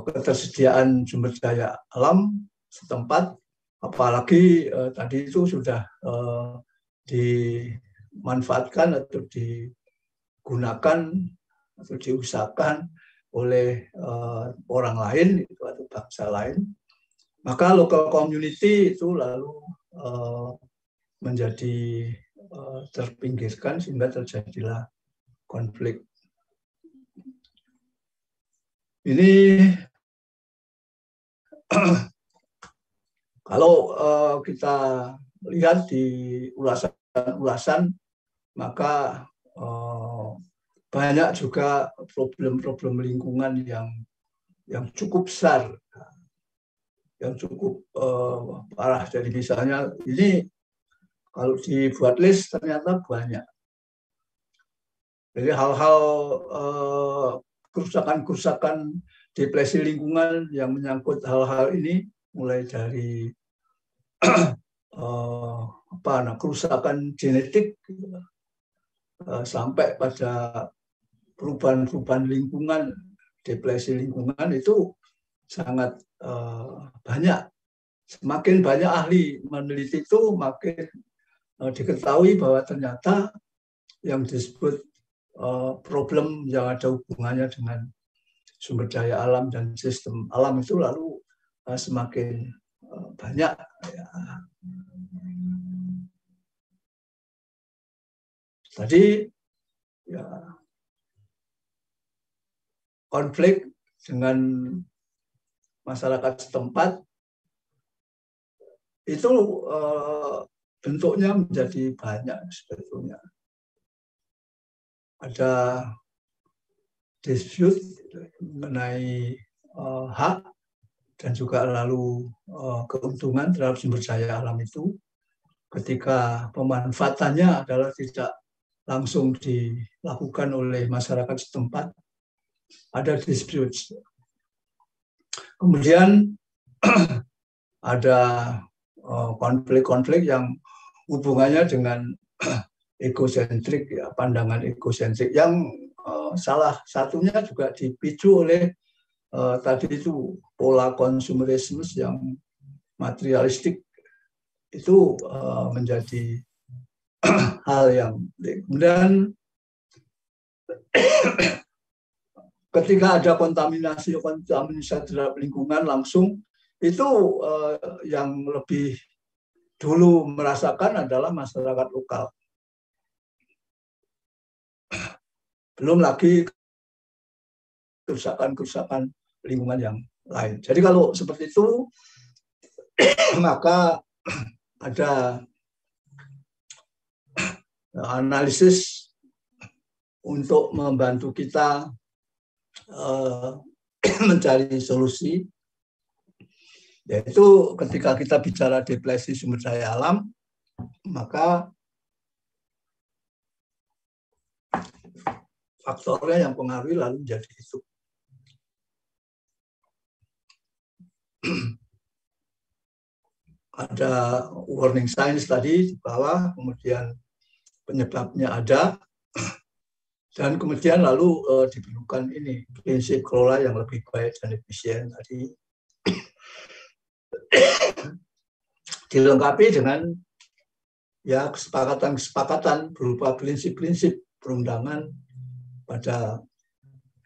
S1: ketersediaan sumber daya alam setempat, apalagi tadi itu sudah dimanfaatkan atau digunakan atau diusahakan oleh orang lain atau bangsa lain, maka local community itu lalu menjadi terpinggirkan sehingga terjadilah konflik. Ini kalau kita lihat di ulasan, maka banyak juga problem-problem lingkungan yang cukup besar, yang cukup parah. Jadi misalnya ini kalau dibuat list ternyata banyak. Jadi hal-hal kerusakan-kerusakan depresi lingkungan yang menyangkut hal-hal ini, mulai dari kerusakan genetik sampai pada perubahan-perubahan lingkungan, depresi lingkungan itu sangat banyak. Semakin banyak ahli meneliti itu, makin diketahui bahwa ternyata yang disebut problem yang ada hubungannya dengan sumber daya alam dan sistem alam itu lalu semakin banyak. Tadi ya, konflik dengan masyarakat setempat itu bentuknya menjadi banyak sebetulnya. Ada dispute mengenai hak dan juga lalu keuntungan terhadap sumber daya alam itu ketika pemanfaatannya adalah tidak langsung dilakukan oleh masyarakat setempat, ada dispute. Kemudian ada konflik-konflik yang hubungannya dengan egosentrik, ya, pandangan egosentrik yang salah satunya juga dipicu oleh tadi itu pola konsumerisme yang materialistik itu menjadi hal yang kemudian ketika ada kontaminasi terhadap lingkungan langsung, itu yang lebih dulu merasakan adalah masyarakat lokal. Belum lagi kerusakan-kerusakan lingkungan yang lain. Jadi kalau seperti itu, maka ada analisis untuk membantu kita mencari solusi, yaitu ketika kita bicara depresi sumber daya alam, maka faktornya yang pengaruhi lalu menjadi itu. Ada warning signs tadi di bawah, kemudian penyebabnya ada, dan kemudian lalu diperlukan ini prinsip kelola yang lebih baik dan efisien tadi, dilengkapi dengan ya kesepakatan berupa prinsip-prinsip perundangan pada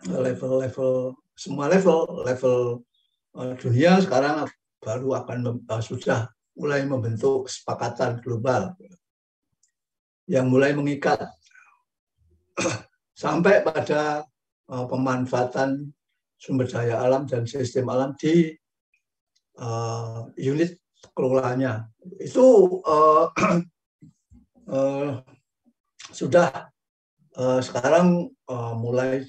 S1: level-level, semua level dunia sekarang baru akan sudah mulai membentuk kesepakatan global yang mulai mengikat sampai pada pemanfaatan sumber daya alam dan sistem alam di unit kelolanya. Itu sudah sekarang mulai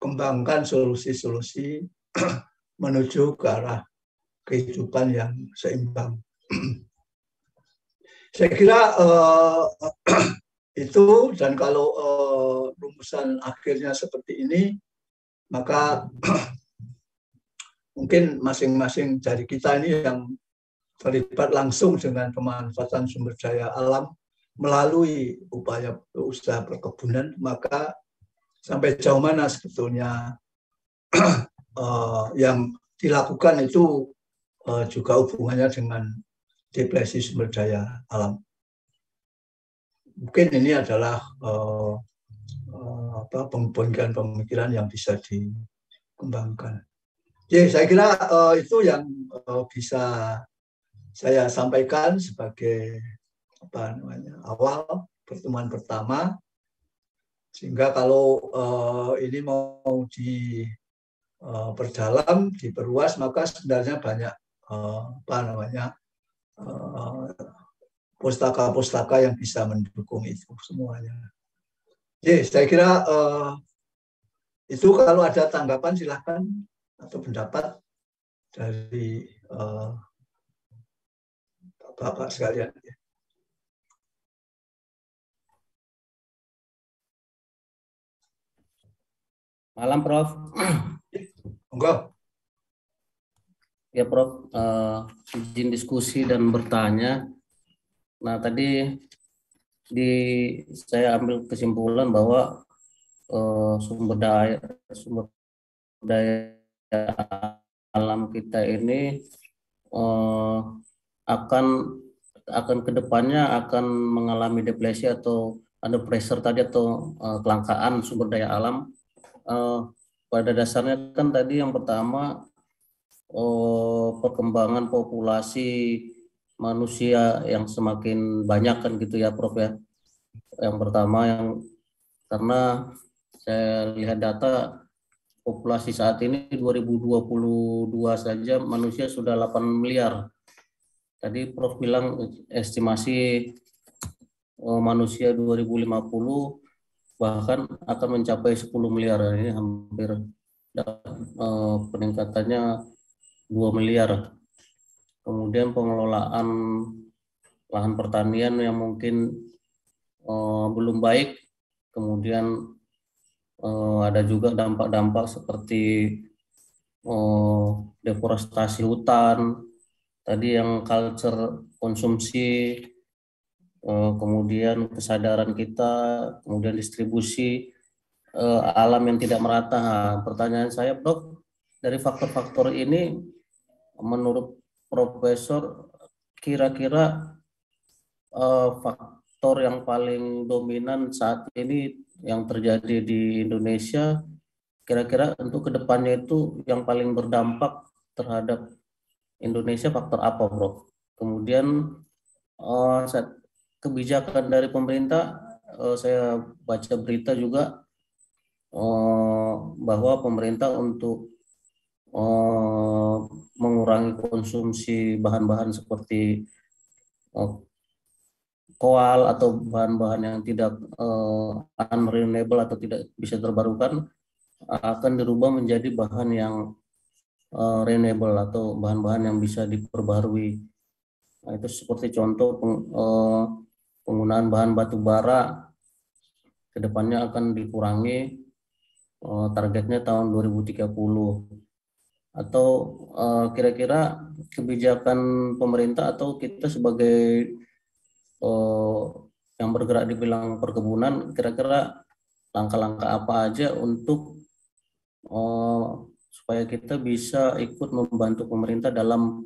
S1: dikembangkan solusi-solusi menuju ke arah kehidupan yang seimbang. Saya kira itu, dan kalau rumusan akhirnya seperti ini, maka mungkin masing-masing dari kita ini yang terlibat langsung dengan pemanfaatan sumber daya alam melalui upaya usaha perkebunan, maka sampai jauh mana sebetulnya yang dilakukan itu juga hubungannya dengan depresi sumber daya alam. Mungkin ini adalah pemikiran yang bisa dikembangkan. Jadi saya kira itu yang bisa saya sampaikan sebagai awal pertemuan pertama, sehingga kalau ini mau diperdalam, diperluas, maka sebenarnya banyak pustaka-pustaka yang bisa mendukung itu semuanya. Jadi saya kira itu, kalau ada tanggapan silahkan atau pendapat dari Bapak sekalian.
S2: Malam, Prof.
S1: Enggak.
S2: Ya, Prof. Izin diskusi dan bertanya. Nah, tadi saya ambil kesimpulan bahwa sumber daya alam kita ini akan kedepannya akan mengalami depresi atau under pressure tadi, atau kelangkaan sumber daya alam. Pada dasarnya kan tadi yang pertama perkembangan populasi manusia yang semakin banyak kan gitu ya, Prof ya. Yang pertama, karena saya lihat data populasi saat ini 2022 saja manusia sudah 8 miliar. Tadi Prof bilang estimasi manusia 2050 bahkan akan mencapai 10 miliar. Ini hampir peningkatannya 2 miliar. Kemudian pengelolaan lahan pertanian yang mungkin belum baik. Kemudian ada juga dampak-dampak seperti deforestasi hutan, tadi yang culture konsumsi, kemudian kesadaran kita, kemudian distribusi alam yang tidak merata. Nah, pertanyaan saya, Prof, dari faktor-faktor ini menurut Profesor, kira-kira faktor yang paling dominan saat ini yang terjadi di Indonesia, kira-kira untuk kedepannya itu yang paling berdampak terhadap Indonesia faktor apa, Bro? Kemudian kebijakan dari pemerintah, saya baca berita juga bahwa pemerintah untuk mengurangi konsumsi bahan-bahan seperti koal atau bahan-bahan yang tidak unrenewable atau tidak bisa terbarukan akan dirubah menjadi bahan yang renewable atau bahan-bahan yang bisa diperbarui. Nah, itu seperti contoh penggunaan bahan batu bara ke depannya akan dikurangi, targetnya tahun 2030. Atau kira-kira kebijakan pemerintah atau kita sebagai yang bergerak di bidang perkebunan, kira-kira langkah-langkah apa aja untuk supaya kita bisa ikut membantu pemerintah dalam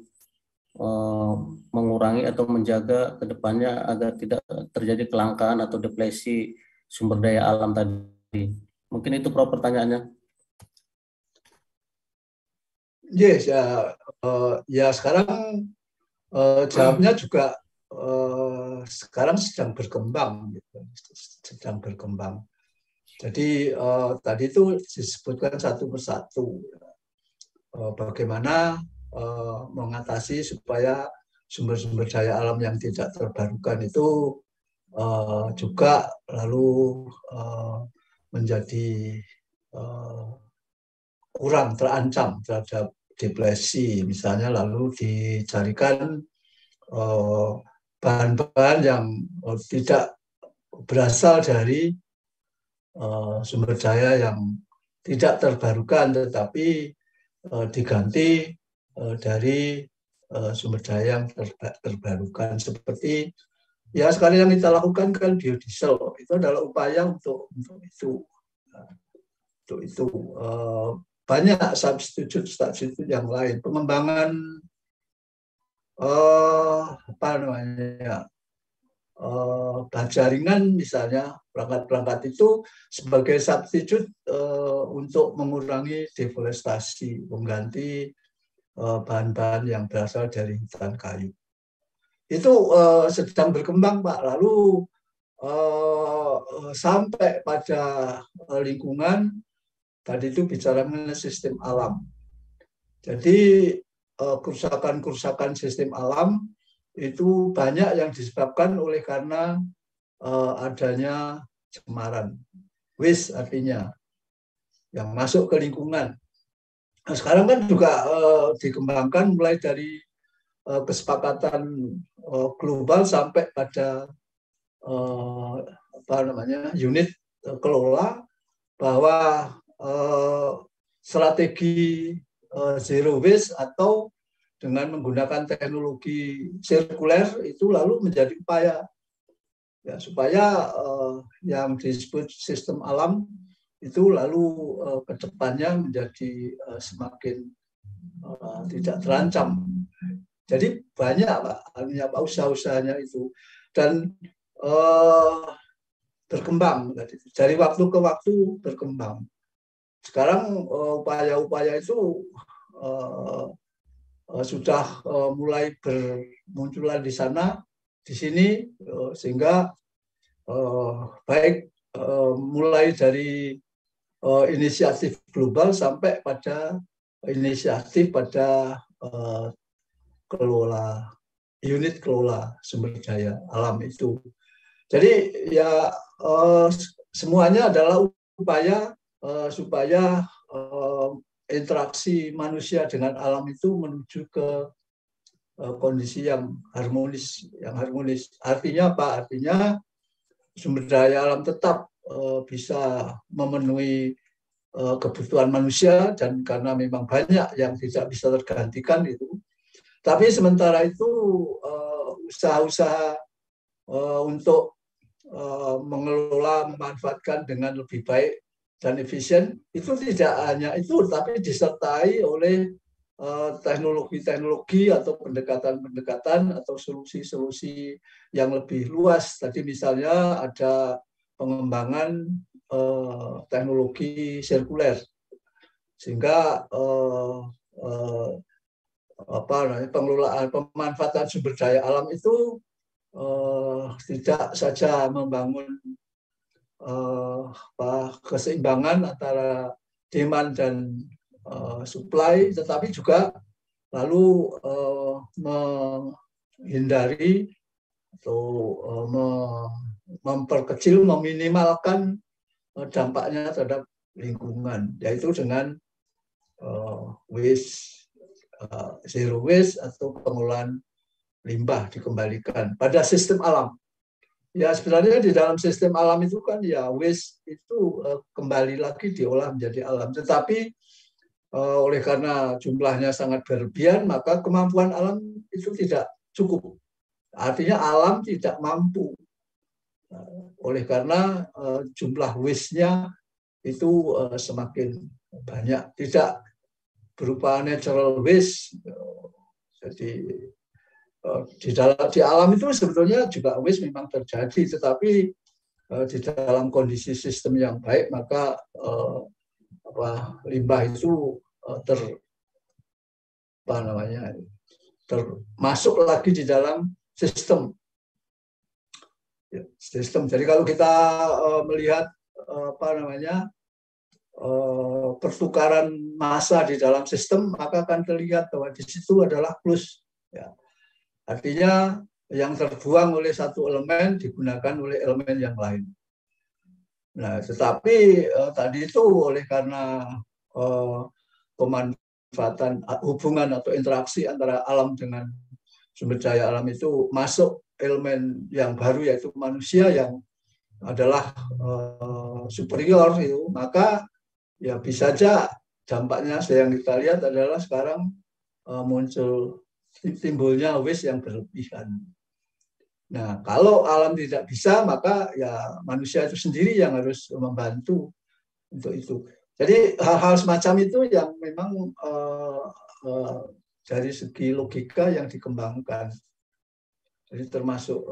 S2: mengurangi atau menjaga ke depannya agar tidak terjadi kelangkaan atau depresi sumber daya alam tadi. Mungkin itu Prof pertanyaannya.
S1: Yes, ya sekarang jawabnya juga sekarang sedang berkembang, gitu. Sedang berkembang. Jadi tadi itu disebutkan satu persatu bagaimana mengatasi supaya sumber-sumber daya alam yang tidak terbarukan itu juga lalu menjadi kurang terancam terhadap depresi, misalnya lalu dicarikan bahan-bahan yang tidak berasal dari sumber daya yang tidak terbarukan, tetapi diganti dari sumber daya yang terbarukan. Seperti ya sekali yang kita lakukan kan biodiesel, itu adalah upaya untuk itu. Untuk itu banyak substitut yang lain, pengembangan apa namanya jaringan misalnya, perangkat-perangkat itu sebagai substitut untuk mengurangi deforestasi, mengganti bahan-bahan yang berasal dari hutan kayu. Itu sedang berkembang, Pak. Lalu sampai pada lingkungan, tadi itu bicara mengenai sistem alam. Jadi kerusakan-kerusakan sistem alam itu banyak yang disebabkan oleh karena adanya cemaran. Waste artinya yang masuk ke lingkungan. Nah, sekarang kan juga dikembangkan mulai dari kesepakatan global sampai pada apa namanya unit kelola, bahwa strategi zero waste atau dengan menggunakan teknologi sirkuler itu lalu menjadi upaya ya, supaya yang disebut sistem alam itu lalu ke depannya menjadi semakin tidak terancam. Jadi banyak Pak usaha-usahanya itu, dan berkembang dari waktu ke waktu berkembang. Sekarang upaya-upaya itu sudah mulai bermunculan di sana, di sini, sehingga baik mulai dari inisiatif global sampai pada inisiatif pada unit kelola sumber daya alam itu. Jadi ya semuanya adalah upaya supaya interaksi manusia dengan alam itu menuju ke kondisi yang harmonis, Artinya apa? Artinya sumber daya alam tetap bisa memenuhi kebutuhan manusia, dan karena memang banyak yang tidak bisa tergantikan itu. Tapi sementara itu usaha-usaha untuk mengelola, memanfaatkan dengan lebih baik dan efisien itu tidak hanya itu, tapi disertai oleh teknologi-teknologi atau pendekatan-pendekatan atau solusi-solusi yang lebih luas. Tadi misalnya ada pengembangan teknologi sirkuler, sehingga pengelolaan pemanfaatan sumber daya alam itu tidak saja membangun keseimbangan antara demand dan supply, tetapi juga lalu menghindari atau memperkecil, meminimalkan dampaknya terhadap lingkungan, yaitu dengan zero waste atau pengolahan limbah dikembalikan pada sistem alam. Ya sebenarnya di dalam sistem alam itu kan ya waste itu kembali lagi diolah menjadi alam. Tetapi oleh karena jumlahnya sangat berlebihan, maka kemampuan alam itu tidak cukup. Artinya alam tidak mampu. Oleh karena jumlah waste-nya itu semakin banyak. Tidak berupa natural waste. Jadi di alam itu sebetulnya juga waste memang terjadi, tetapi di dalam kondisi sistem yang baik maka limbah itu termasuk lagi di dalam sistem. Jadi kalau kita melihat pertukaran massa di dalam sistem, maka akan terlihat bahwa di situ adalah plus. Ya. Artinya yang terbuang oleh satu elemen digunakan oleh elemen yang lain. Nah, tetapi tadi itu oleh karena pemanfaatan hubungan atau interaksi antara alam dengan sumber daya alam itu masuk elemen yang baru, yaitu manusia yang adalah superior itu, maka ya bisa saja dampaknya yang kita lihat adalah sekarang muncul timbulnya waste yang berlebihan. Nah, kalau alam tidak bisa, maka ya manusia itu sendiri yang harus membantu untuk itu. Jadi hal-hal semacam itu yang memang dari segi logika yang dikembangkan. Jadi termasuk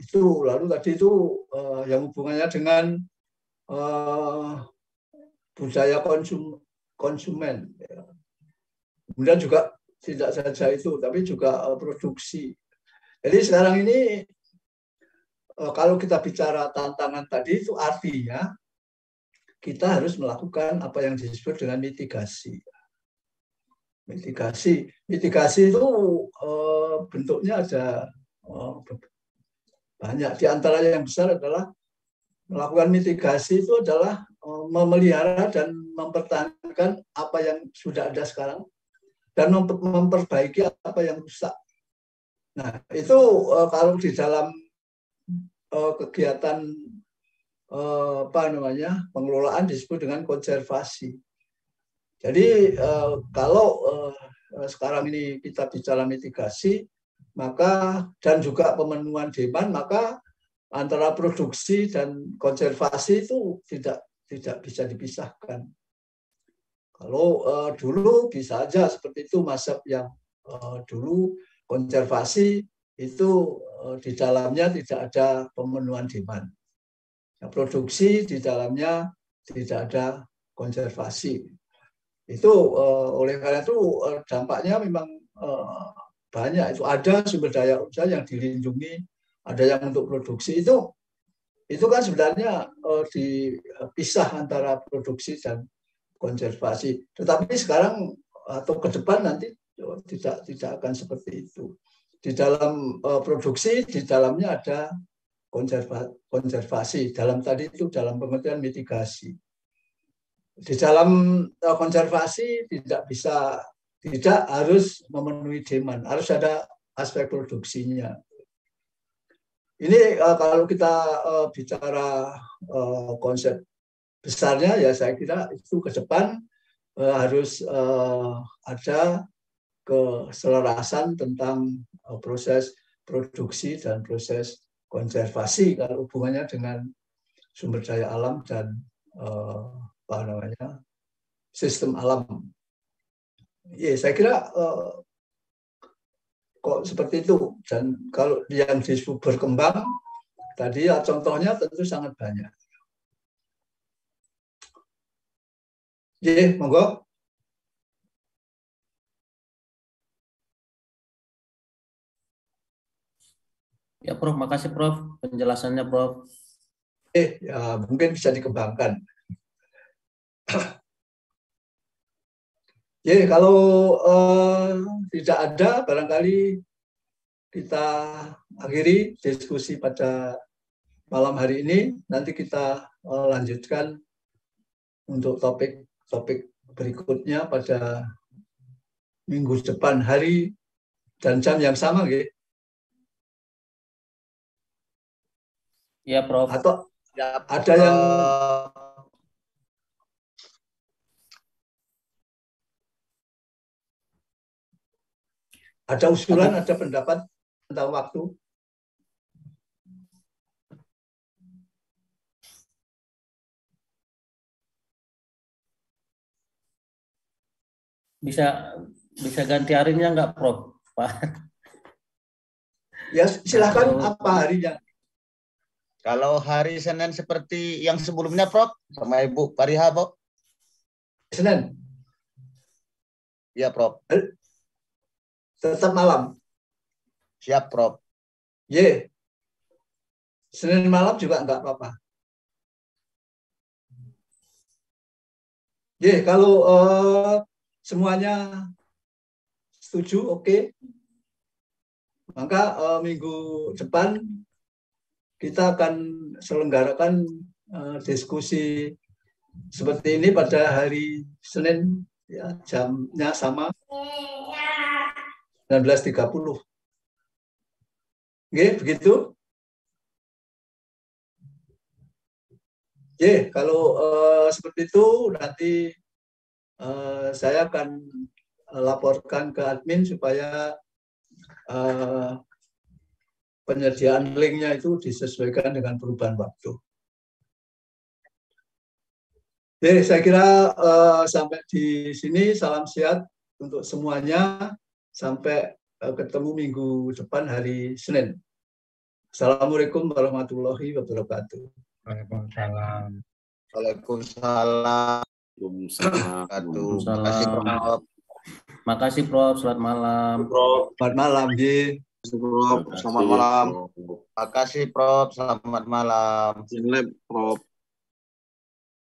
S1: itu. Lalu tadi itu yang hubungannya dengan budaya konsumen. Kemudian juga tidak saja itu, tapi juga produksi. Jadi sekarang ini kalau kita bicara tantangan tadi itu artinya kita harus melakukan apa yang disebut dengan mitigasi. Mitigasi itu bentuknya ada banyak. Di antara yang besar adalah melakukan mitigasi itu adalah memelihara dan mempertahankan apa yang sudah ada sekarang dan memperbaiki apa yang rusak. Nah, itu kalau di dalam kegiatan pengelolaan disebut dengan konservasi. Jadi kalau sekarang ini kita bicara mitigasi, maka dan juga pemenuhan demand, maka antara produksi dan konservasi itu tidak bisa dipisahkan. Kalau dulu bisa aja seperti itu, mazhab yang dulu konservasi itu di dalamnya tidak ada pemenuhan demand. Nah, produksi di dalamnya tidak ada konservasi. Itu oleh karena itu dampaknya memang banyak. Itu ada sumber daya usaha yang dilindungi, ada yang untuk produksi. Itu kan sebenarnya dipisah antara produksi dan konservasi. Tetapi sekarang atau ke depan nanti tidak akan seperti itu. Di dalam produksi, di dalamnya ada konservasi. Dalam tadi itu dalam pengertian mitigasi. Di dalam konservasi tidak harus memenuhi demand, harus ada aspek produksinya. Ini kalau kita bicara konsep besarnya, ya saya kira itu ke depan harus ada keselarasan tentang proses produksi dan proses konservasi kalau hubungannya dengan sumber daya alam dan sistem alam. Ya, saya kira kok seperti itu. Dan kalau yang disebut berkembang tadi ya contohnya tentu sangat banyak. Ya, monggo.
S2: Ya, Prof. Makasih, Prof. Penjelasannya, Prof.
S1: Ya, mungkin bisa dikembangkan. Ya, kalau tidak ada, barangkali kita akhiri diskusi pada malam hari ini. Nanti kita lanjutkan untuk topik berikutnya pada minggu depan, hari dan jam yang sama, gitu.
S2: Ya, Prof.
S1: Atau
S3: Ya,
S1: ada yang ada usulan, ada pendapat tentang waktu?
S2: Bisa ganti harinya nggak, Prof? Pak.
S1: Ya, silakan apa harinya.
S3: Kalau hari Senin seperti yang sebelumnya, Prof, sama Ibu Pariha, Prof.
S1: Senin.
S3: Iya, Prof.
S1: Tetap malam.
S3: Siap, Prof.
S1: Ye. Senin malam juga enggak apa-apa. Ye, kalau semuanya setuju, oke. Maka minggu depan kita akan selenggarakan diskusi seperti ini pada hari Senin, ya, jamnya sama 19.30. Oke, begitu. Oke, kalau seperti itu nanti saya akan laporkan ke admin supaya penyediaan linknya itu disesuaikan dengan perubahan waktu. Oke, saya kira sampai di sini. Salam sehat untuk semuanya. Sampai ketemu minggu depan hari Senin. Assalamualaikum warahmatullahi wabarakatuh.
S4: Waalaikumsalam.
S3: Waalaikumsalam. Makasih, Prof.
S2: Makasih, Prof. Selamat malam.
S1: Selamat malam, Ji.
S3: Prof. Selamat malam. Makasih, Prof. Selamat malam.
S4: Prof.